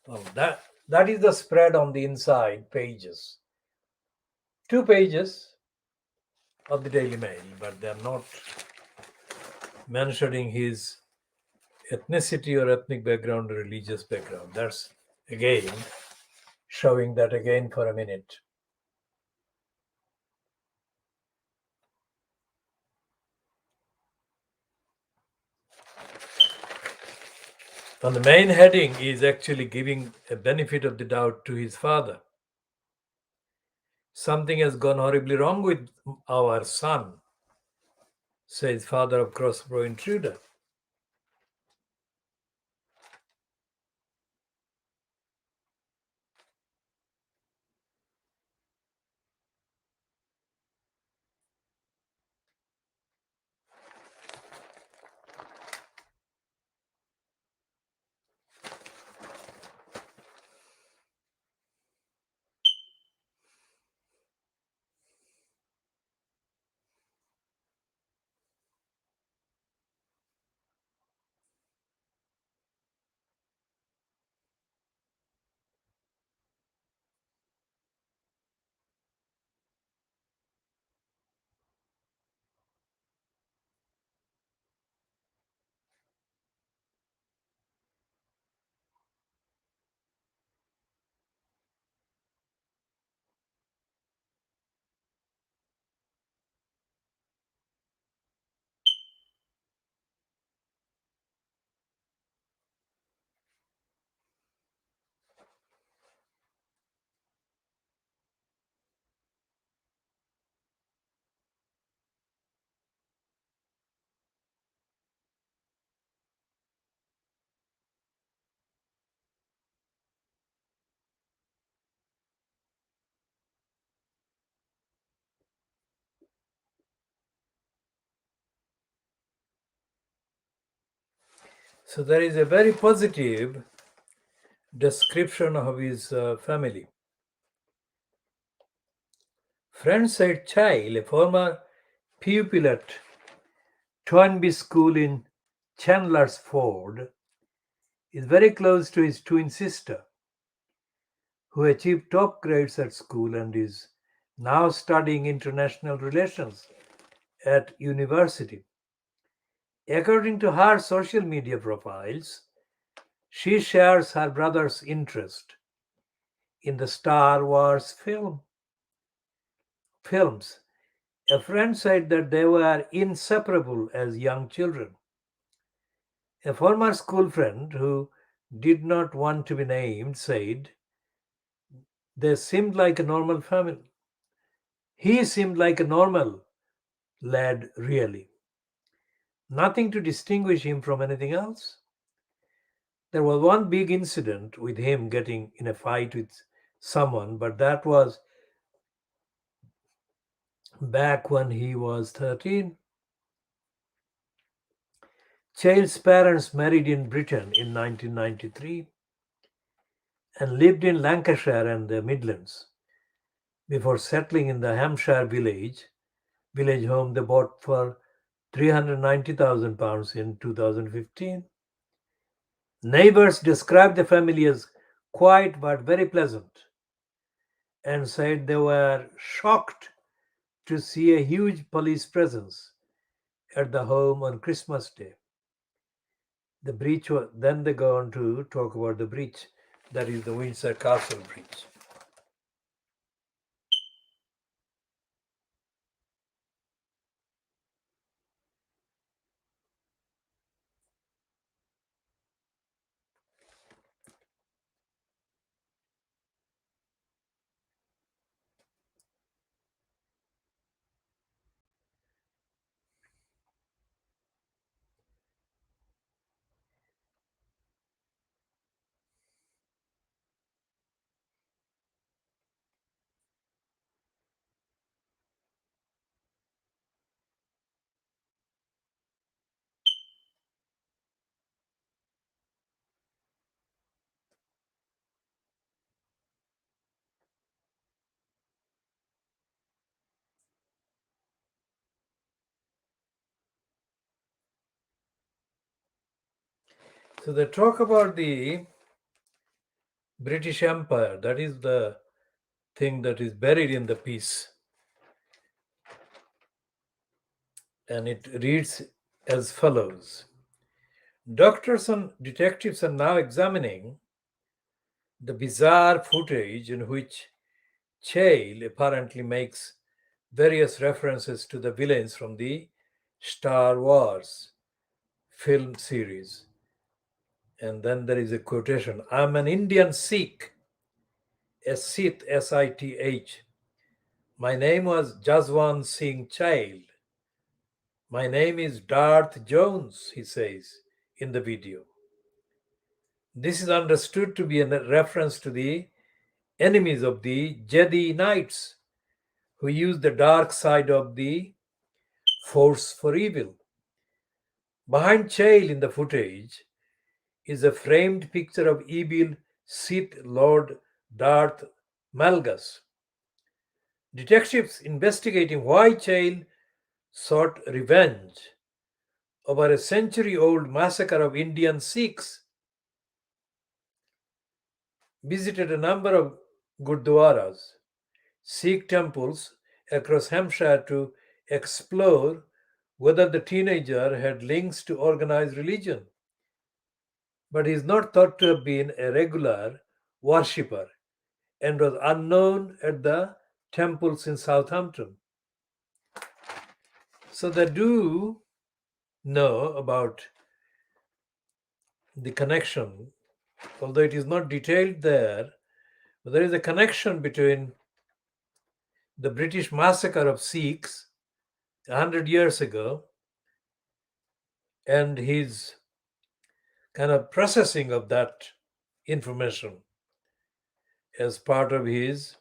S1: Well, that is the spread on the inside pages. 2 pages of the Daily Mail, but they're not mentioning his ethnicity or ethnic background or religious background. That's again showing that again for a minute. And the main heading is actually giving a benefit of the doubt to his father. Something has gone horribly wrong with our son, says father of crossbow intruder. So there is a very positive description of his family. Friend said Child, a former pupil at Toynbee School in Chandlersford, is very close to his twin sister, who achieved top grades at school and is now studying international relations at university. According to her social media profiles, she shares her brother's interest in the Star Wars films. A friend said that they were inseparable as young children. A former school friend who did not want to be named said they seemed like a normal family. He seemed like a normal lad, really. Nothing to distinguish him from anything else. There was one big incident with him getting in a fight with someone, but that was back when he was 13. Child's parents married in Britain in 1993 and lived in Lancashire and the Midlands before settling in the Hampshire village home they bought for £390,000 in 2015. Neighbors described the family as quiet but very pleasant and said they were shocked to see a huge police presence at the home on Christmas Day. The breach was, then they go on to talk about the breach, that is the Windsor Castle breach. So they talk about the British Empire. That is the thing that is buried in the piece. And it reads as follows. Doctors and detectives are now examining the bizarre footage in which Chale apparently makes various references to the villains from the Star Wars film series. And then there is a quotation: I'm an Indian Sikh, a Sith, Sith. My name was Jaswant Singh Child. My name is Darth Jones, he says in the video. This is understood to be a reference to the enemies of the Jedi Knights, who use the dark side of the Force for evil. Behind Chael in the footage is a framed picture of evil Sith Lord Darth Malgus. Detectives investigating why Chael sought revenge over a century-old massacre of Indian Sikhs visited a number of gurdwaras, Sikh temples across Hampshire to explore whether the teenager had links to organized religion. But he is not thought to have been a regular worshipper and was unknown at the temples in Southampton. So they do know about the connection, although it is not detailed there, but there is a connection between the British massacre of Sikhs 100 years ago and his kind of processing of that information as part of his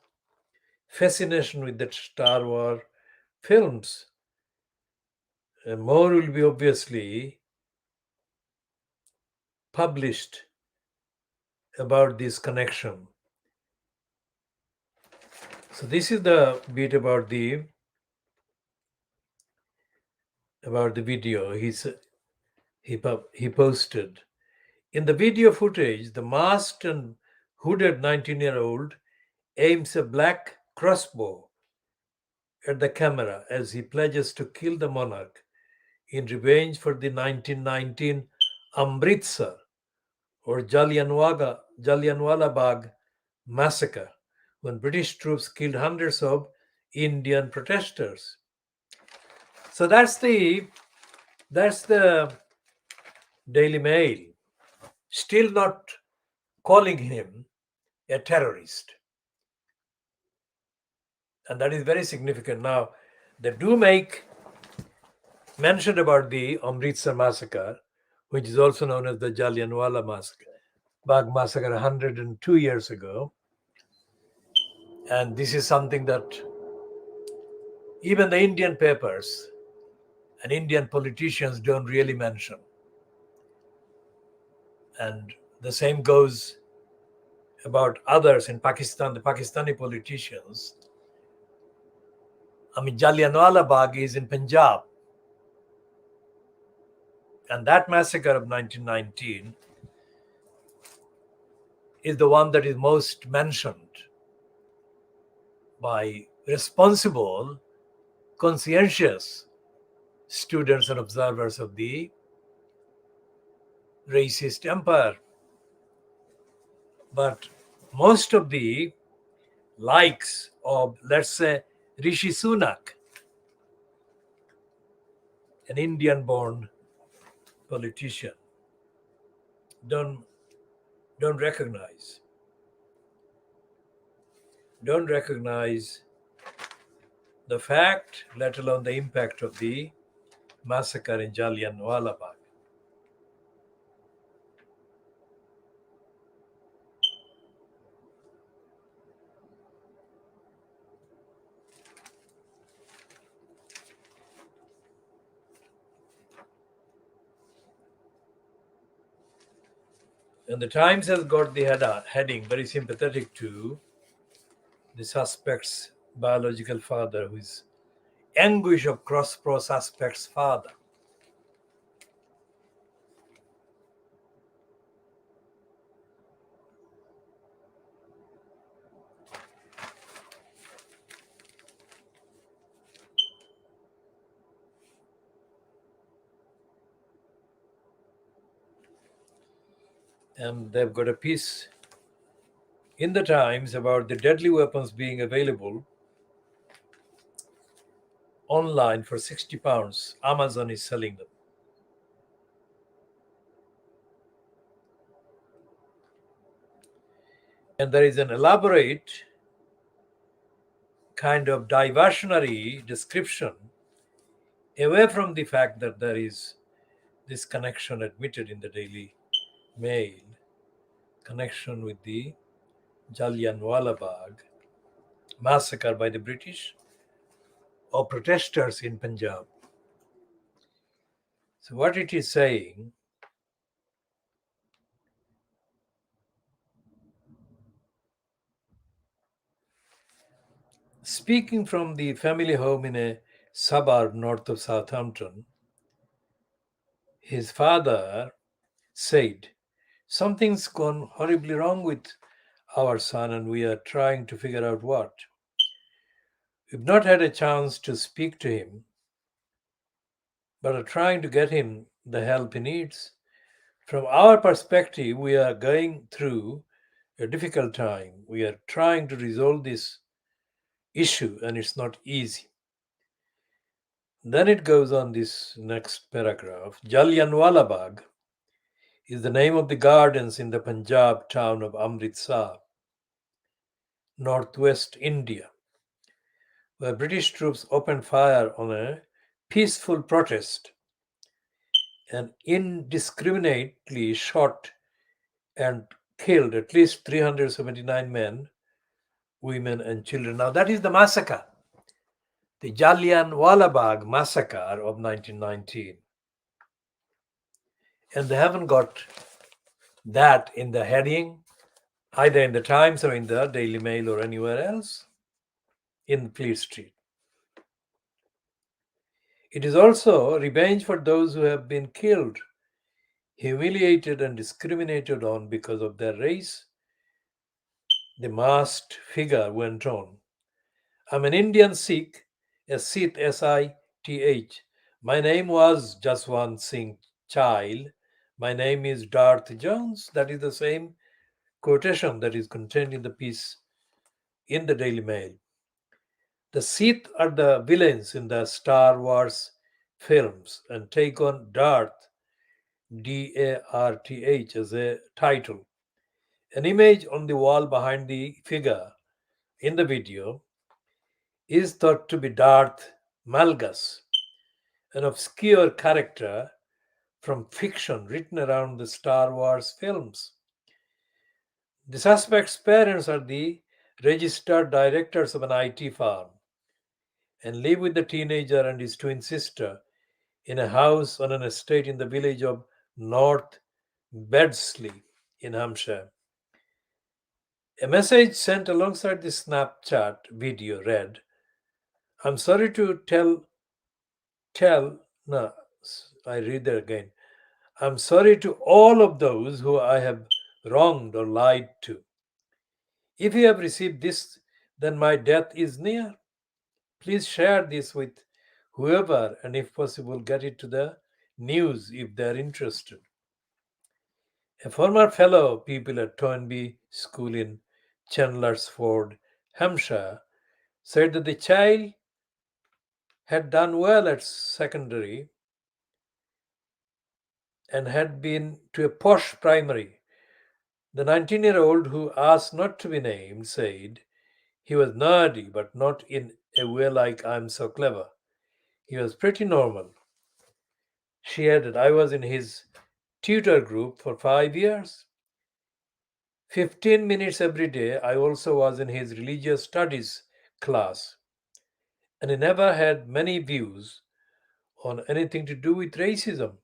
S1: fascination with the Star Wars films. And more will be obviously published about this connection. So this is the bit about the video he posted. In the video footage, the masked and hooded 19-year-old aims a black crossbow at the camera as he pledges to kill the monarch in revenge for the 1919 Amritsar or Jallianwala Bagh massacre, when British troops killed hundreds of Indian protesters. So that's the Daily Mail, still not calling him a terrorist. And that is very significant. Now, they do make mention about the Amritsar massacre, which is also known as the Jallianwala Bagh massacre 102 years ago. And this is something that even the Indian papers and Indian politicians don't really mention. And the same goes about others in Pakistan, the Pakistani politicians. I mean, Jallianwala Bagh is in Punjab. And that massacre of 1919 is the one that is most mentioned by responsible, conscientious students and observers of the racist empire. But most of the likes of, let's say, Rishi Sunak, an Indian-born politician, don't recognize the fact, let alone the impact of the massacre in Jallianwala Bagh. And the Times has got the heading very sympathetic to the suspect's biological father, who is anguish of cross-pro suspect's father. And they've got a piece in the Times about the deadly weapons being available online for £60. Amazon is selling them. And there is an elaborate kind of diversionary description away from the fact that there is this connection admitted in the Daily Mail, connection with the Jallianwala Bagh massacre by the British or protesters in Punjab. So, what it is saying, speaking from the family home in a suburb north of Southampton, his father said, "Something's gone horribly wrong with our son, and we are trying to figure out what. We've not had a chance to speak to him, but are trying to get him the help he needs. From our perspective, we are going through a difficult time. We are trying to resolve this issue, and it's not easy." Then it goes on this next paragraph. Jallianwala Bagh is the name of the gardens in the Punjab town of Amritsar, northwest India, where British troops opened fire on a peaceful protest and indiscriminately shot and killed at least 379 men, women, and children. Now, that is the massacre, the Jallianwala Bagh massacre of 1919. And they haven't got that in the heading, either in the Times or in the Daily Mail or anywhere else in Fleet Street. It is also revenge for those who have been killed, humiliated, and discriminated on because of their race, the masked figure went on. "I'm an Indian Sikh, a Sith, Sith. My name was Jaswant Singh Child. My name is Darth Jones." That is the same quotation that is contained in the piece in the Daily Mail. The Sith are the villains in the Star Wars films and take on Darth, Darth, as a title. An image on the wall behind the figure in the video is thought to be Darth Malgus, an obscure character from fiction written around the Star Wars films. The suspect's parents are the registered directors of an IT firm and live with the teenager and his twin sister in a house on an estate in the village of North Bedsley in Hampshire. A message sent alongside the Snapchat video read, "I'm sorry to no, I read that again. I'm sorry to all of those who I have wronged or lied to. If you have received this, then my death is near. Please share this with whoever, and if possible, get it to the news if they're interested." A former fellow pupil at Toynbee School in Chandlersford, Hampshire, said that the child had done well at secondary and had been to a posh primary. The 19-year-old, who asked not to be named, said he was nerdy, but not in a way like "I'm so clever." He was pretty normal. She added, "I was in his tutor group for 5 years. 15 minutes every day. I also was in his religious studies class, and he never had many views on anything to do with racism."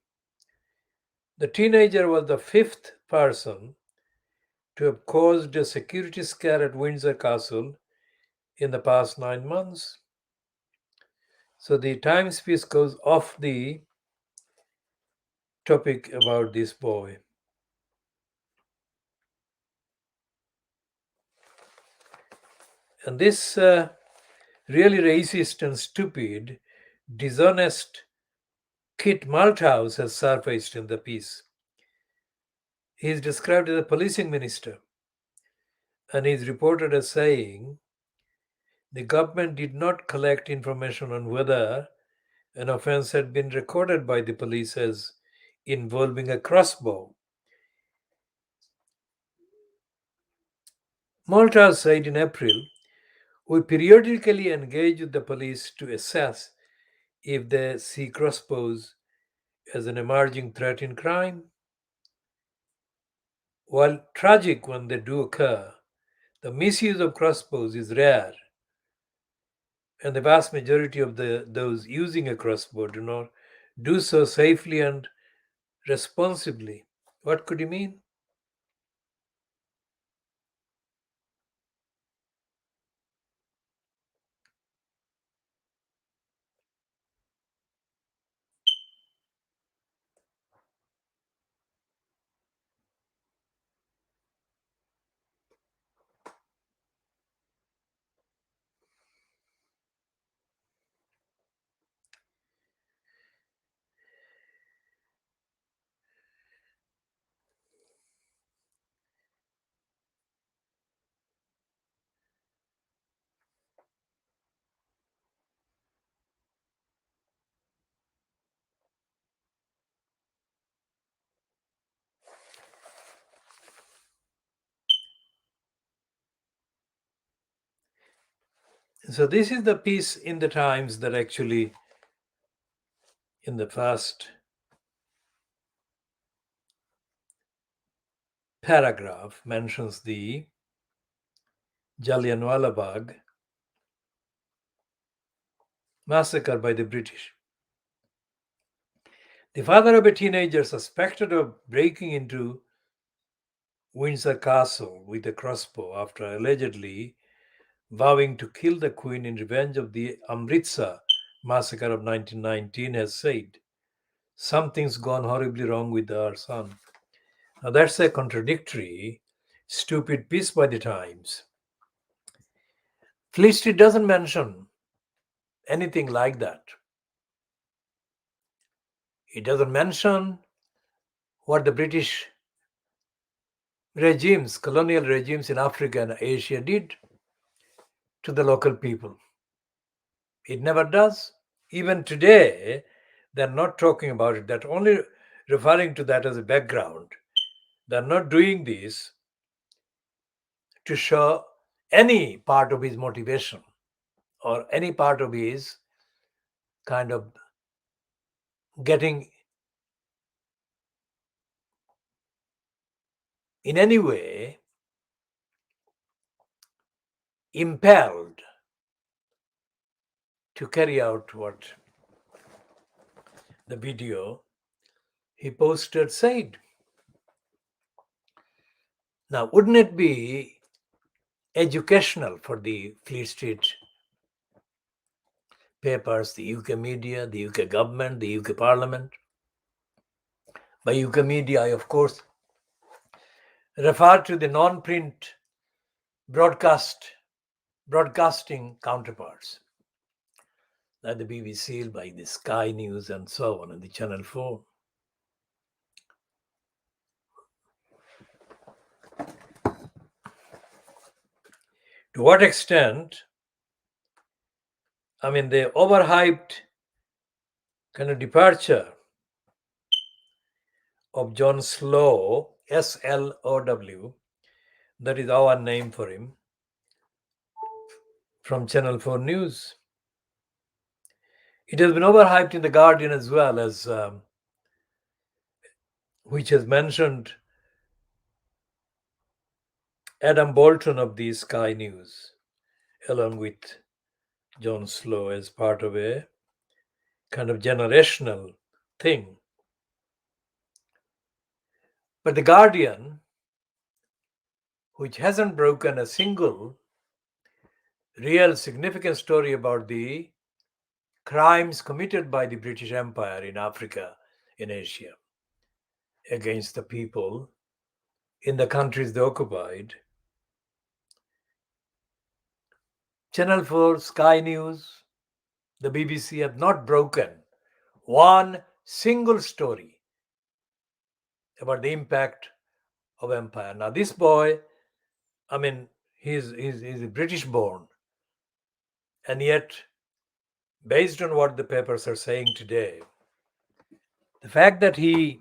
S1: The teenager was the fifth person to have caused a security scare at Windsor Castle in the past 9 months. So the Times piece goes off the topic about this boy. And this really racist and stupid, dishonest Kit Malthouse has surfaced in the piece. He is described as a policing minister, and he is reported as saying the government did not collect information on whether an offense had been recorded by the police as involving a crossbow. Malta said in April, we periodically engage with the police to assess if they see crossbows as an emerging threat in crime. While tragic when they do occur, the misuse of crossbows is rare, and the vast majority of those using a crossbow do not do so safely and responsibly. What could you mean? So, this is the piece in the Times that actually, in the first paragraph, mentions the Jallianwala Bagh massacre by the British. The father of a teenager suspected of breaking into Windsor Castle with a crossbow after allegedly vowing to kill the Queen in revenge of the Amritsar massacre of 1919 has said, something's gone horribly wrong with our son. Now that's a contradictory, stupid piece by the Times. Fleet Street doesn't mention anything like that. It doesn't mention what the British regimes, colonial regimes in Africa and Asia did to the local people. It never does. Even today, they're not talking about it. They're only referring to that as a background. They're not doing this to show any part of his motivation or any part of his kind of getting in any way impelled to carry out what the video he posted said. Now, wouldn't it be educational for the Fleet Street papers, the UK media, the UK government, the UK Parliament? By UK media, I of course refer to the non-print broadcasting counterparts, like the BBC, by the Sky News, and so on, and the Channel 4. To what extent, the overhyped kind of departure of John Slow, SLOW, that is our name for him, from Channel 4 News. It has been overhyped in The Guardian as well, as which has mentioned Adam Bolton of the Sky News, along with John Slow, as part of a kind of generational thing. But The Guardian, which hasn't broken a single real significant story about the crimes committed by the British Empire in Africa, in Asia, against the people in the countries they occupied. Channel 4, Sky News, the BBC have not broken one single story about the impact of empire. Now, this boy, I mean, he's British born, and yet, based on what the papers are saying today, the fact that he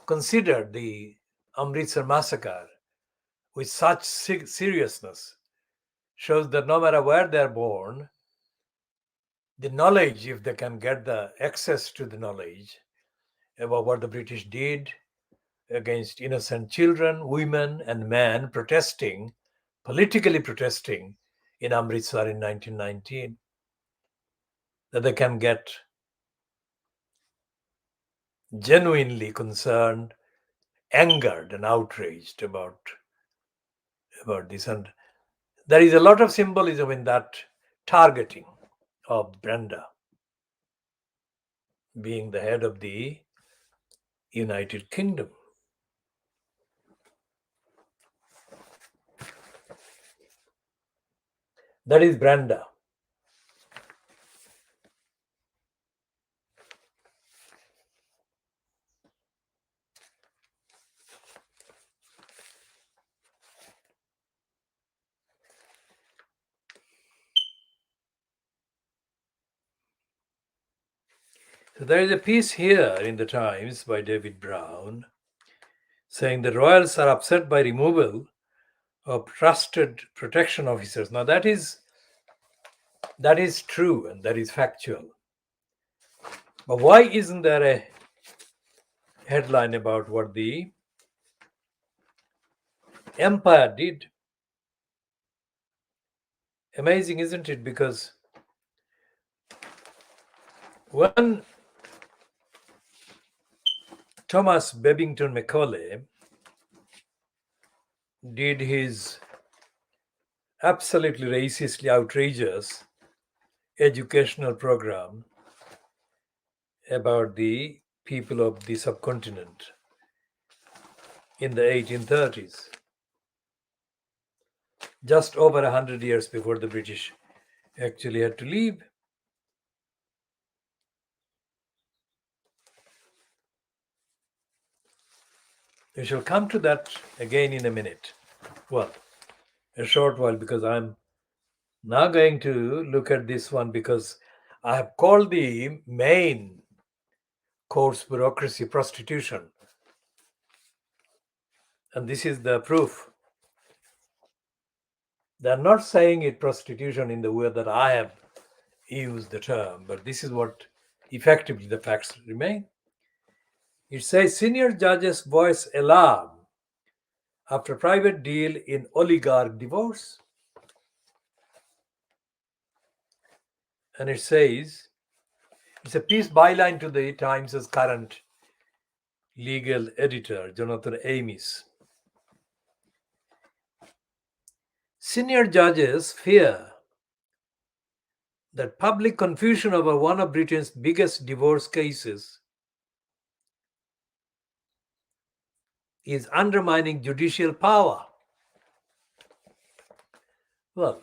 S1: considered the Amritsar massacre with such seriousness shows that no matter where they're born, the knowledge, if they can get the access to the knowledge about what the British did against innocent children, women, and men protesting, politically protesting in Amritsar in 1919, that they can get genuinely concerned, angered, and outraged about this. And there is a lot of symbolism in that targeting of Brenda being the head of the United Kingdom. That is Brenda. So there is a piece here in the Times by David Brown saying the royals are upset by removal of trusted protection officers. Now that is true and that is factual. But why isn't there a headline about what the empire did? Amazing, isn't it? Because when Thomas Babington Macaulay did his absolutely racistly outrageous educational program about the people of the subcontinent in the 1830s, just over 100 years before the British actually had to leave. We shall come to that again in a minute. Well, a short while, because I'm now going to look at this one because I have called the main course bureaucracy prostitution. And this is the proof. They're not saying it prostitution in the way that I have used the term, but this is what effectively the facts remain. It says senior judges voice alarm after private deal in oligarch divorce. And it says, it's a piece byline to the Times' current legal editor, Jonathan Amis. Senior judges fear that public confusion over one of Britain's biggest divorce cases is undermining judicial power. Well,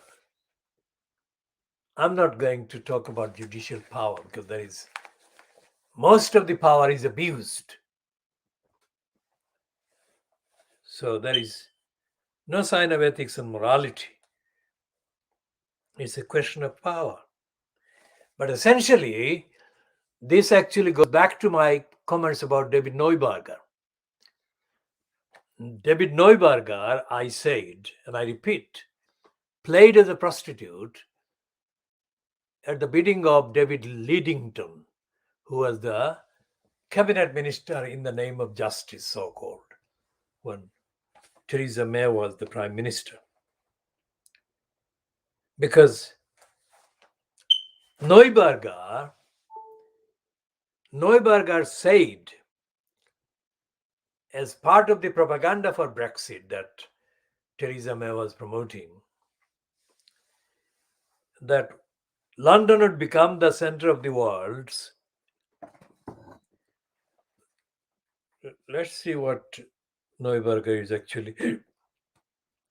S1: I'm not going to talk about judicial power because most of the power is abused. So there is no sign of ethics and morality. It's a question of power. But essentially, this actually goes back to my comments about David Neuberger. David Neuberger, I said, and I repeat, played as a prostitute at the bidding of David Lidington, who was the cabinet minister in the name of justice, so-called, when Theresa May was the prime minister. Because Neuberger said, as part of the propaganda for Brexit that Theresa May was promoting, that London would become the center of the world. Let's see what Neuberger is actually.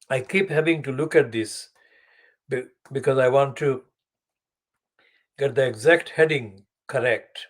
S1: I keep having to look at this because I want to get the exact heading correct.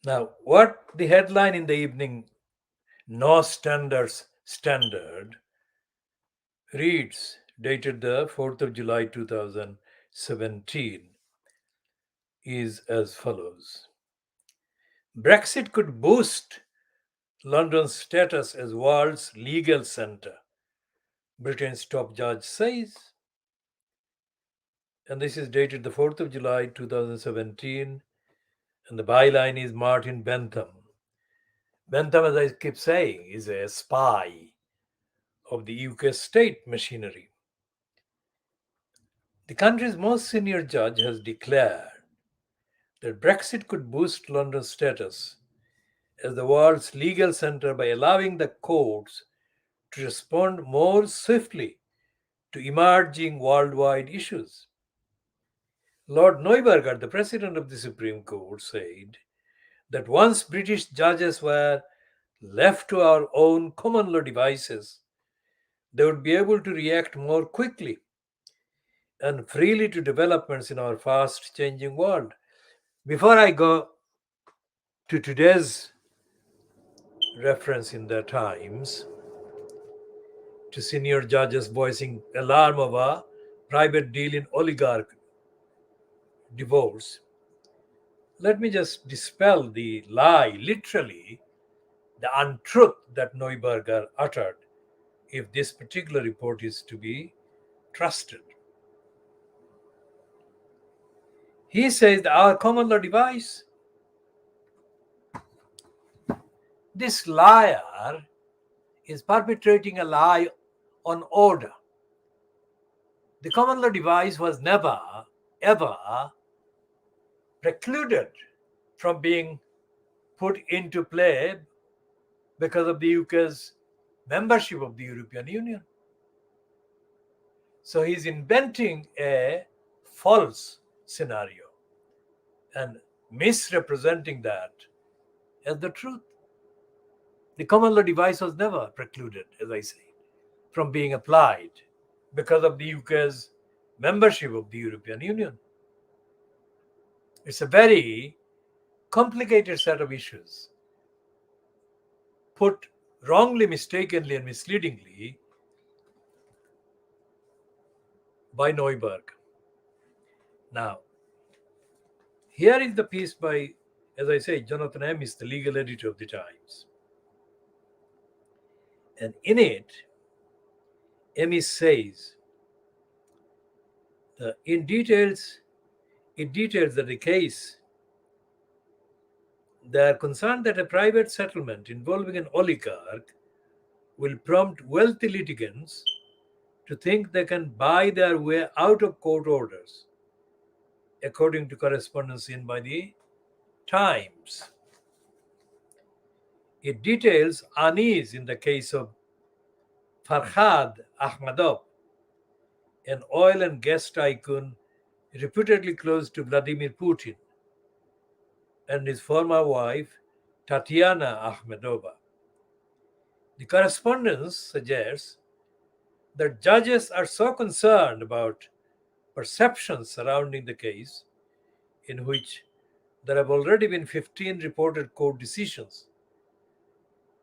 S1: Now, what the headline in the evening, No Standards Standard, reads, dated the 4th of July 2017, is as follows. Brexit could boost London's status as world's legal centre, Britain's top judge says. And this is dated the 4th of July 2017, and the byline is Martin Bentham. Bentham, as I keep saying, is a spy of the UK state machinery. The country's most senior judge has declared that Brexit could boost London's status as the world's legal centre by allowing the courts to respond more swiftly to emerging worldwide issues. Lord Neuberger, the president of the Supreme Court, said that once British judges were left to our own common law devices, they would be able to react more quickly and freely to developments in our fast changing world. Before I go to today's reference in the Times to senior judges voicing alarm over private deal in oligarch divorce, let me just dispel the lie, literally, the untruth that Neuberger uttered, if this particular report is to be trusted. He says that our common law device, this liar is perpetrating a lie on order. The common law device was never, ever precluded from being put into play because of the UK's membership of the European Union. So he's inventing a false scenario and misrepresenting that as the truth. The common law device was never precluded, as I say, from being applied because of the UK's membership of the European Union. It's a very complicated set of issues put wrongly, mistakenly, and misleadingly by Neuberg. Now, here is the piece by, as I say, Jonathan Amis, the legal editor of the Times. And in it, Amis says, it details that the case, they are concerned that a private settlement involving an oligarch will prompt wealthy litigants to think they can buy their way out of court orders, according to correspondence seen by the Times. It details unease in the case of Farhad Ahmadov, an oil and gas tycoon reputedly close to Vladimir Putin, and his former wife, Tatiana Ahmedova. The correspondence suggests that judges are so concerned about perceptions surrounding the case, in which there have already been 15 reported court decisions,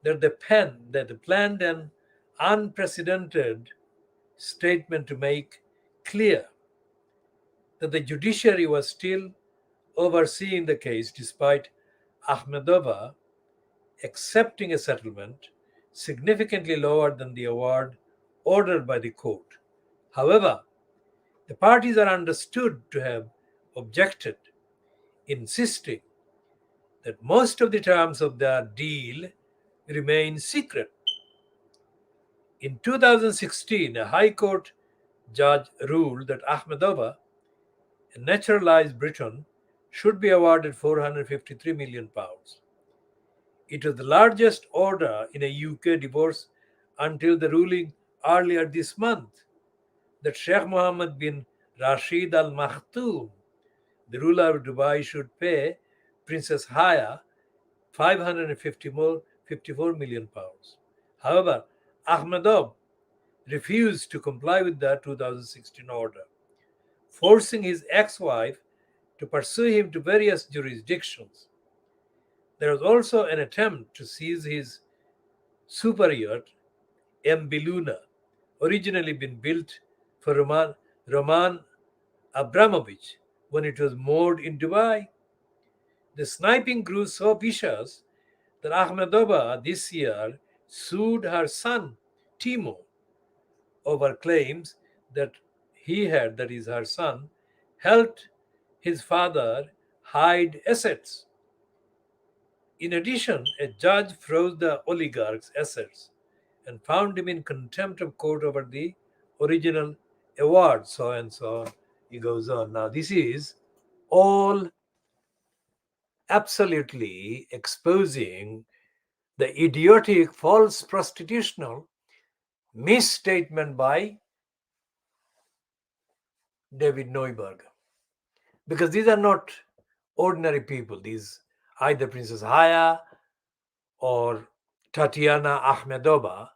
S1: that they planned an unprecedented statement to make clear that the judiciary was still overseeing the case despite Ahmedova accepting a settlement significantly lower than the award ordered by the court. However, the parties are understood to have objected, insisting that most of the terms of their deal remain secret. In 2016, a High Court judge ruled that Ahmedova, a naturalized Briton, should be awarded £453 million. It was the largest order in a UK divorce until the ruling earlier this month that Sheikh Mohammed bin Rashid Al Maktoum, the ruler of Dubai, should pay Princess Haque £554 million. However, Ahmedov refused to comply with the 2016 order, forcing his ex-wife to pursue him to various jurisdictions. There was also an attempt to seize his super yacht, Luna, originally been built for Roman Abramovich when it was moored in Dubai. The sniping grew so vicious that Ahmedova this year sued her son, Timo, over claims that that is her son, helped his father hide assets. In addition, a judge froze the oligarch's assets and found him in contempt of court over the original award, so and so on. He goes on. Now, this is all absolutely exposing the idiotic false prostitutional misstatement by David Neuberg. Because these are not ordinary people. These either Princess Haya or Tatiana Ahmedova,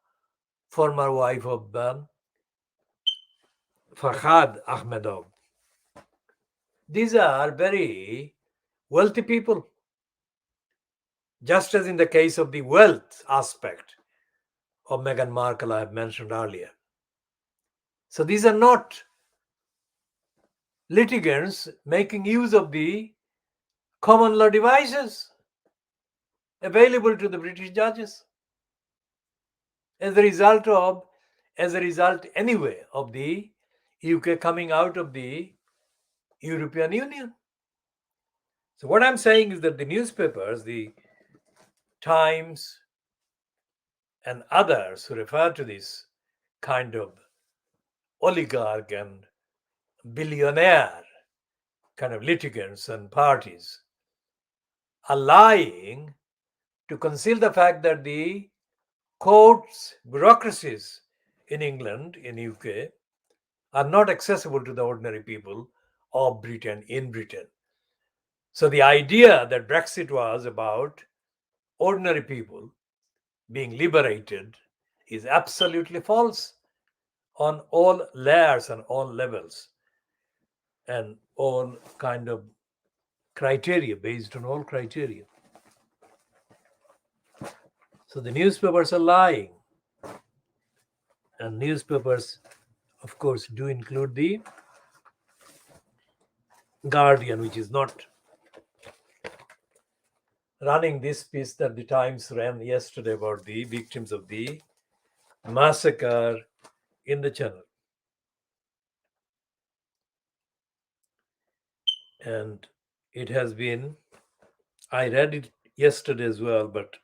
S1: former wife of Farhad Ahmedov. These are very wealthy people, just as in the case of the wealth aspect of Meghan Markle I have mentioned earlier. So these are not litigants making use of the common law devices available to the British judges as a result anyway of the UK coming out of the European Union. So what I'm saying is that the newspapers, the Times and others who refer to this kind of oligarch and billionaire kind of litigants and parties, are lying to conceal the fact that the courts, bureaucracies in England, in UK, are not accessible to the ordinary people of Britain, in Britain. So the idea that Brexit was about ordinary people being liberated is absolutely false on all layers and all levels and all kind of criteria, based on all criteria. So the newspapers are lying. And newspapers, of course, do include the Guardian, which is not running this piece that the Times ran yesterday about the victims of the massacre in the Channel. And it has been, I read it yesterday as well, but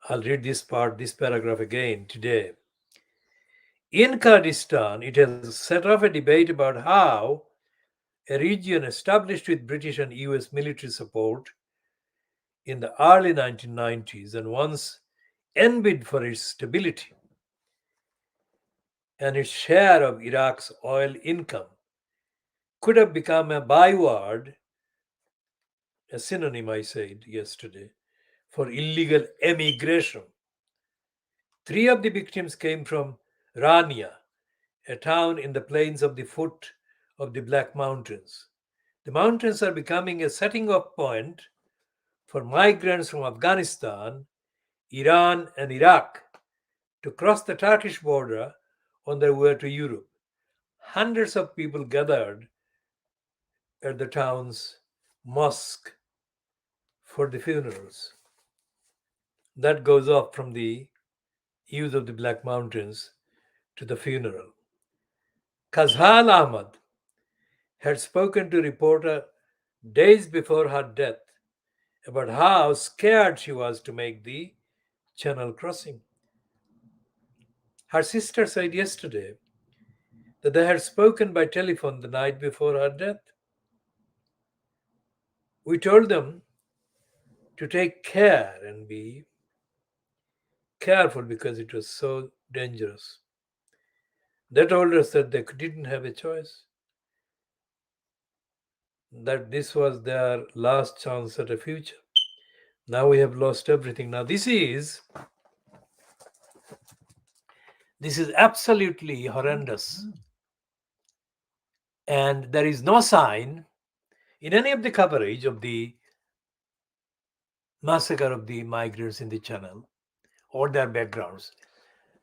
S1: I'll read this paragraph again today. In Kurdistan, it has set off a debate about how a region established with British and US military support in the early 1990s and once envied for its stability and its share of Iraq's oil income could have become a byword, a synonym I said yesterday, for illegal emigration. 3 of the victims came from Rania, a town in the plains of the foot of the Black Mountains. The mountains are becoming a setting off point for migrants from Afghanistan, Iran, and Iraq to cross the Turkish border on their way to Europe. Hundreds of people gathered at the town's mosque for the funerals. That goes off from the use of the Black Mountains to the funeral. Kazhal Ahmad had spoken to a reporter days before her death about how scared she was to make the Channel crossing. Her sister said yesterday that they had spoken by telephone the night before her death. We told them to take care and be careful because it was so dangerous. They told us that they didn't have a choice, that this was their last chance at a future. Now we have lost everything. Now this is absolutely horrendous. And there is no sign in any of the coverage of the massacre of the migrants in the channel or their backgrounds,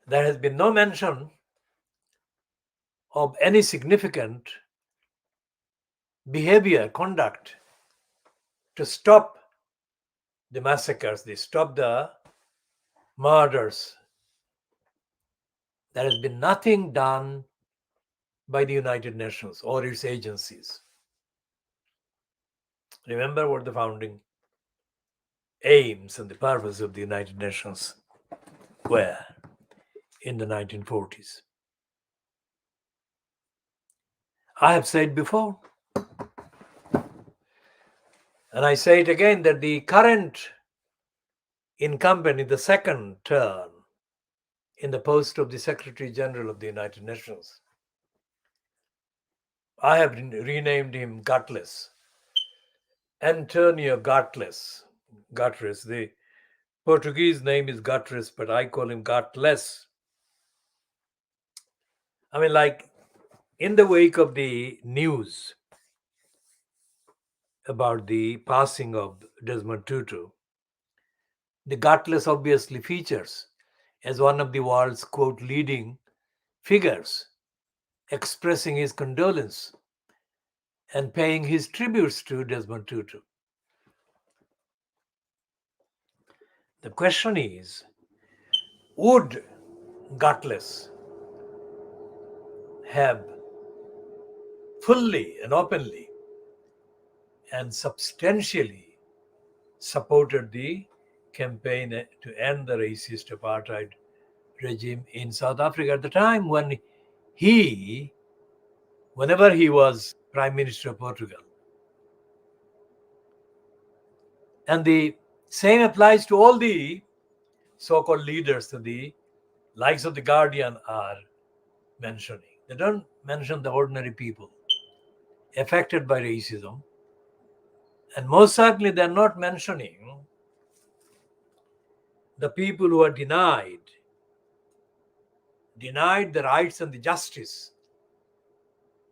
S1: there has been no mention of any significant behavior, conduct to stop the massacres, they stop the murders. There has been nothing done by the United Nations or its agencies. Remember what the founding aims and the purpose of the United Nations were in the 1940s. I have said before, and I say it again, that the current incumbent in the second term in the post of the Secretary General of the United Nations, I have renamed him Gutless. Antonio Gutless. Guterres. The Portuguese name is Guterres, but I call him Gutless. I mean, like in the wake of the news about the passing of Desmond Tutu, the Gutless obviously features as one of the world's, quote, leading figures, expressing his condolence and paying his tributes to Desmond Tutu. The question is, would Gutless have fully and openly and substantially supported the campaign to end the racist apartheid regime in South Africa at the time whenever he was Prime Minister of Portugal? And the same applies to all the so-called leaders that the likes of the Guardian are mentioning. They don't mention the ordinary people affected by racism. And most certainly they're not mentioning the people who are denied the rights and the justice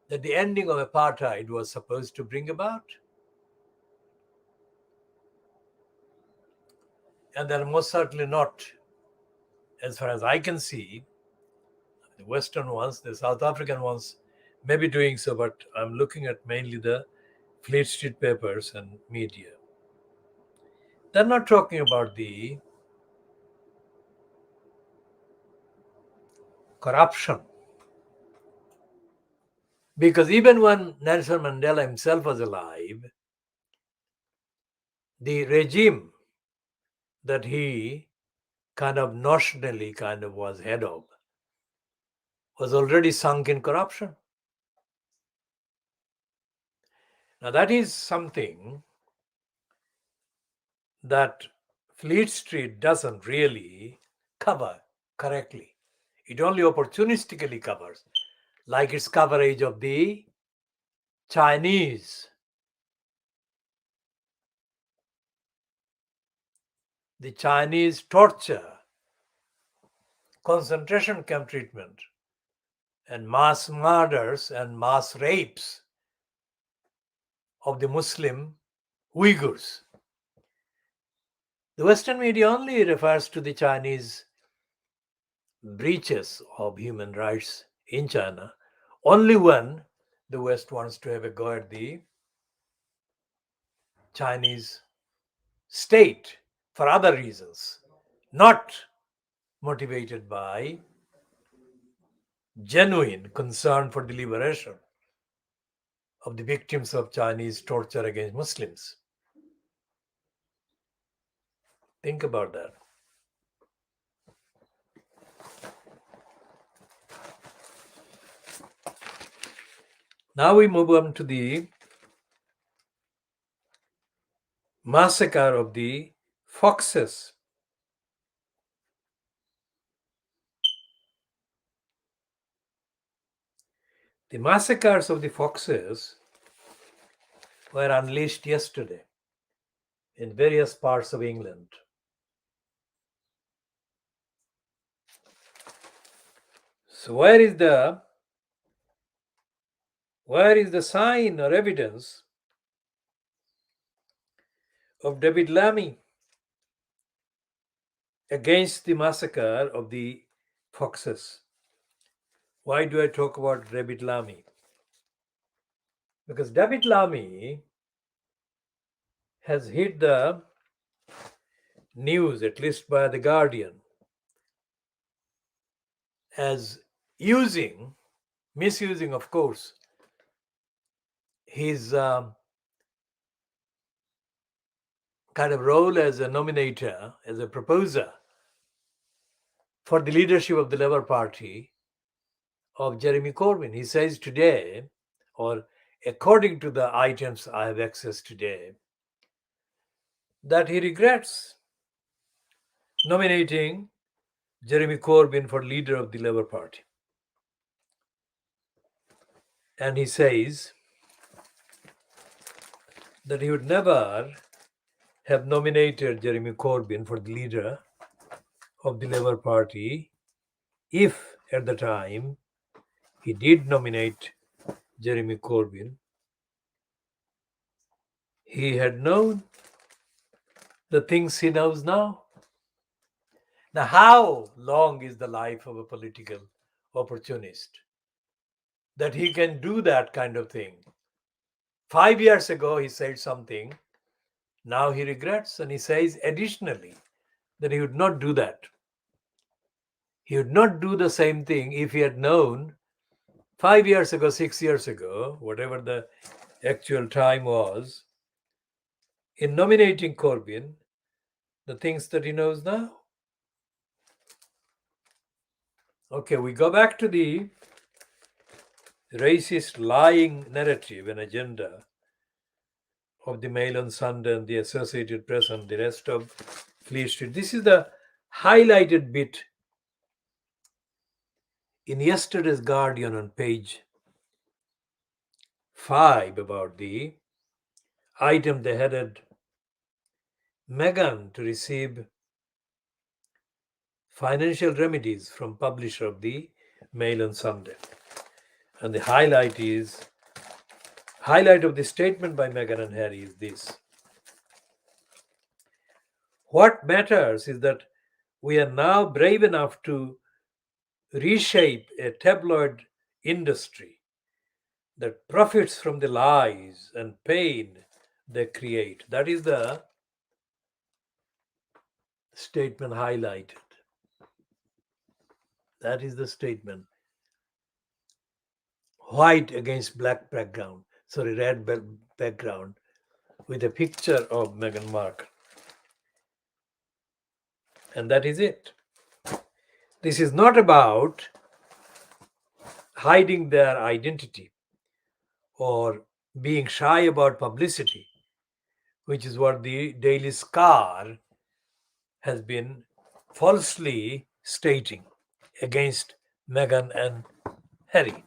S1: that the ending of apartheid was supposed to bring about. And they're most certainly not, as far as I can see, the Western ones, the South African ones may be doing so, but I'm looking at mainly the Fleet Street papers and media. They're not talking about the corruption. Because even when Nelson Mandela himself was alive, the regime that he kind of notionally was head of was already sunk in corruption. Now that is something that Fleet Street doesn't really cover correctly. It only opportunistically covers, like its coverage of the Chinese, torture, concentration camp treatment, and mass murders and mass rapes of the Muslim Uyghurs. The Western media only refers to the Chinese breaches of human rights in China only when the West wants to have a go at the Chinese state for other reasons, not motivated by genuine concern for the liberation of the victims of Chinese torture against Muslims. Think about that. Now we move on to the massacre of the Foxes. The massacres of the Foxes were unleashed yesterday in various parts of England. So where is the sign or evidence of David Lammy against the massacre of the foxes. Why do I talk about David Lammy? Because David Lammy has hit the news, at least by The Guardian, as misusing, of course, his kind of role as a nominator, as a proposer for the leadership of the Labour Party of Jeremy Corbyn. He says today, or according to the items I have access today, that he regrets nominating Jeremy Corbyn for leader of the Labour Party. And he says that he would never have nominated Jeremy Corbyn for the leader of the Labour Party if at the time he did nominate Jeremy Corbyn, he had known the things he knows now. Now, how long is the life of a political opportunist that he can do that kind of thing? 5 years ago, he said something. Now he regrets, and he says additionally that he would not do that. He would not do the same thing if he had known 5 years ago, 6 years ago, whatever the actual time was, in nominating Corbyn, the things that he knows now. Okay, we go back to the racist lying narrative and agenda of the Mail on Sunday and the Associated Press and the rest of Fleet Street. This is the highlighted bit in yesterday's Guardian on page 5 about the item they headed Meghan to receive financial remedies from publisher of the Mail on Sunday. And the highlight of the statement by Meghan and Harry is this. What matters is that we are now brave enough to reshape a tabloid industry that profits from the lies and pain they create. That is the statement highlighted. That is the statement. White against black background, red background with a picture of Meghan Markle. And that is it. This is not about hiding their identity or being shy about publicity, which is what the Daily Star has been falsely stating against Meghan and Harry.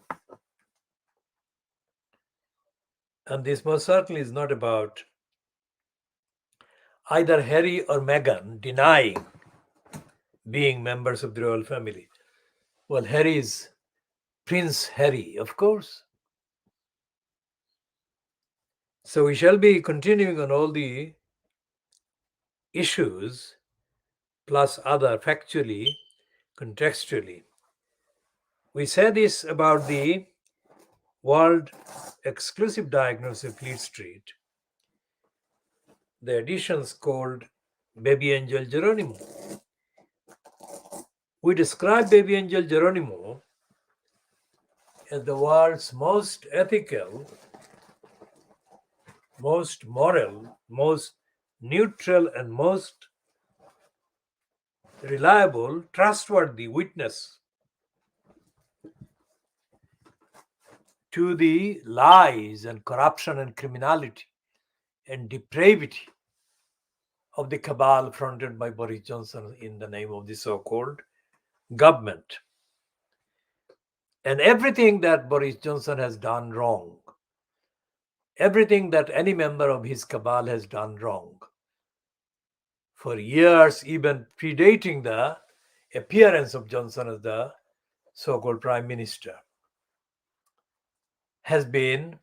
S1: And this most certainly is not about either Harry or Meghan denying being members of the royal family. Well, Harry is Prince Harry, of course. So we shall be continuing on all the issues, plus other factually, contextually. We say this about the world exclusive diagnosis of Fleet Street, the editions called BabyAngelGeronimo. We describe BabyAngelGeronimo as the world's most ethical, most moral, most neutral, and most reliable, trustworthy witness to the lies and corruption and criminality and depravity of the cabal fronted by Boris Johnson in the name of the so-called government. And everything that Boris Johnson has done wrong, everything that any member of his cabal has done wrong, for years, even predating the appearance of Johnson as the so-called prime minister, has been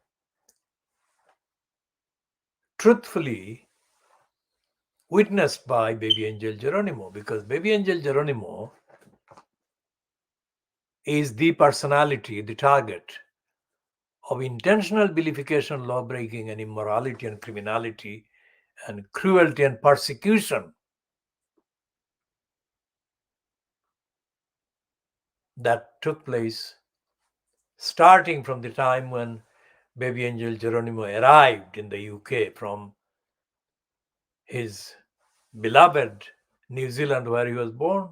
S1: truthfully witnessed by BabyAngelGeronimo, because BabyAngelGeronimo is the personality, the target of intentional vilification, law-breaking, and immorality and criminality and cruelty and persecution that took place starting from the time when BabyAngelGeronimo arrived in the UK from his beloved New Zealand, where he was born.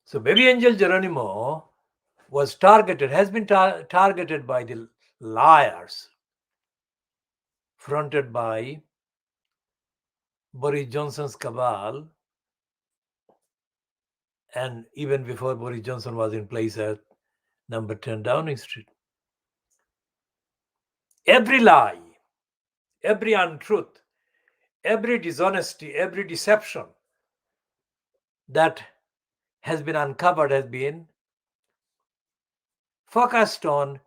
S1: So BabyAngelGeronimo was targeted, has been targeted by the liars fronted by Boris Johnson's cabal, and even before Boris Johnson was in place at number 10 Downing Street. Every lie, every untruth, every dishonesty, every deception that has been uncovered has been focused on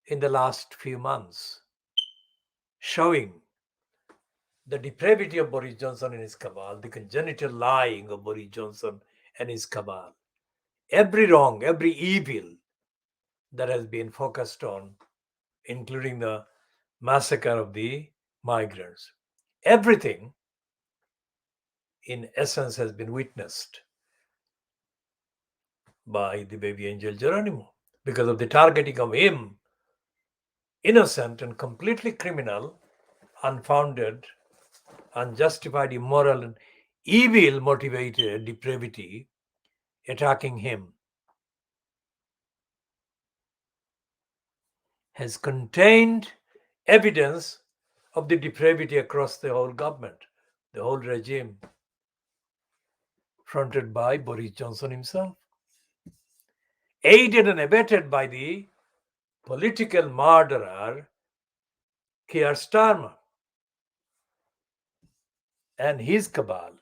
S1: in the last few months, showing the depravity of Boris Johnson and his cabal, the congenital lying of Boris Johnson and his cabal, every wrong, every evil that has been focused on, including the massacre of the migrants. Everything, in essence, has been witnessed by the BabyAngelGeronimo because of the targeting of him, innocent and completely criminal, unfounded, unjustified, immoral, and evil motivated depravity attacking him has contained evidence of the depravity across the whole government, the whole regime, fronted by Boris Johnson himself, aided and abetted by the political murderer Keir Starmer and his cabal.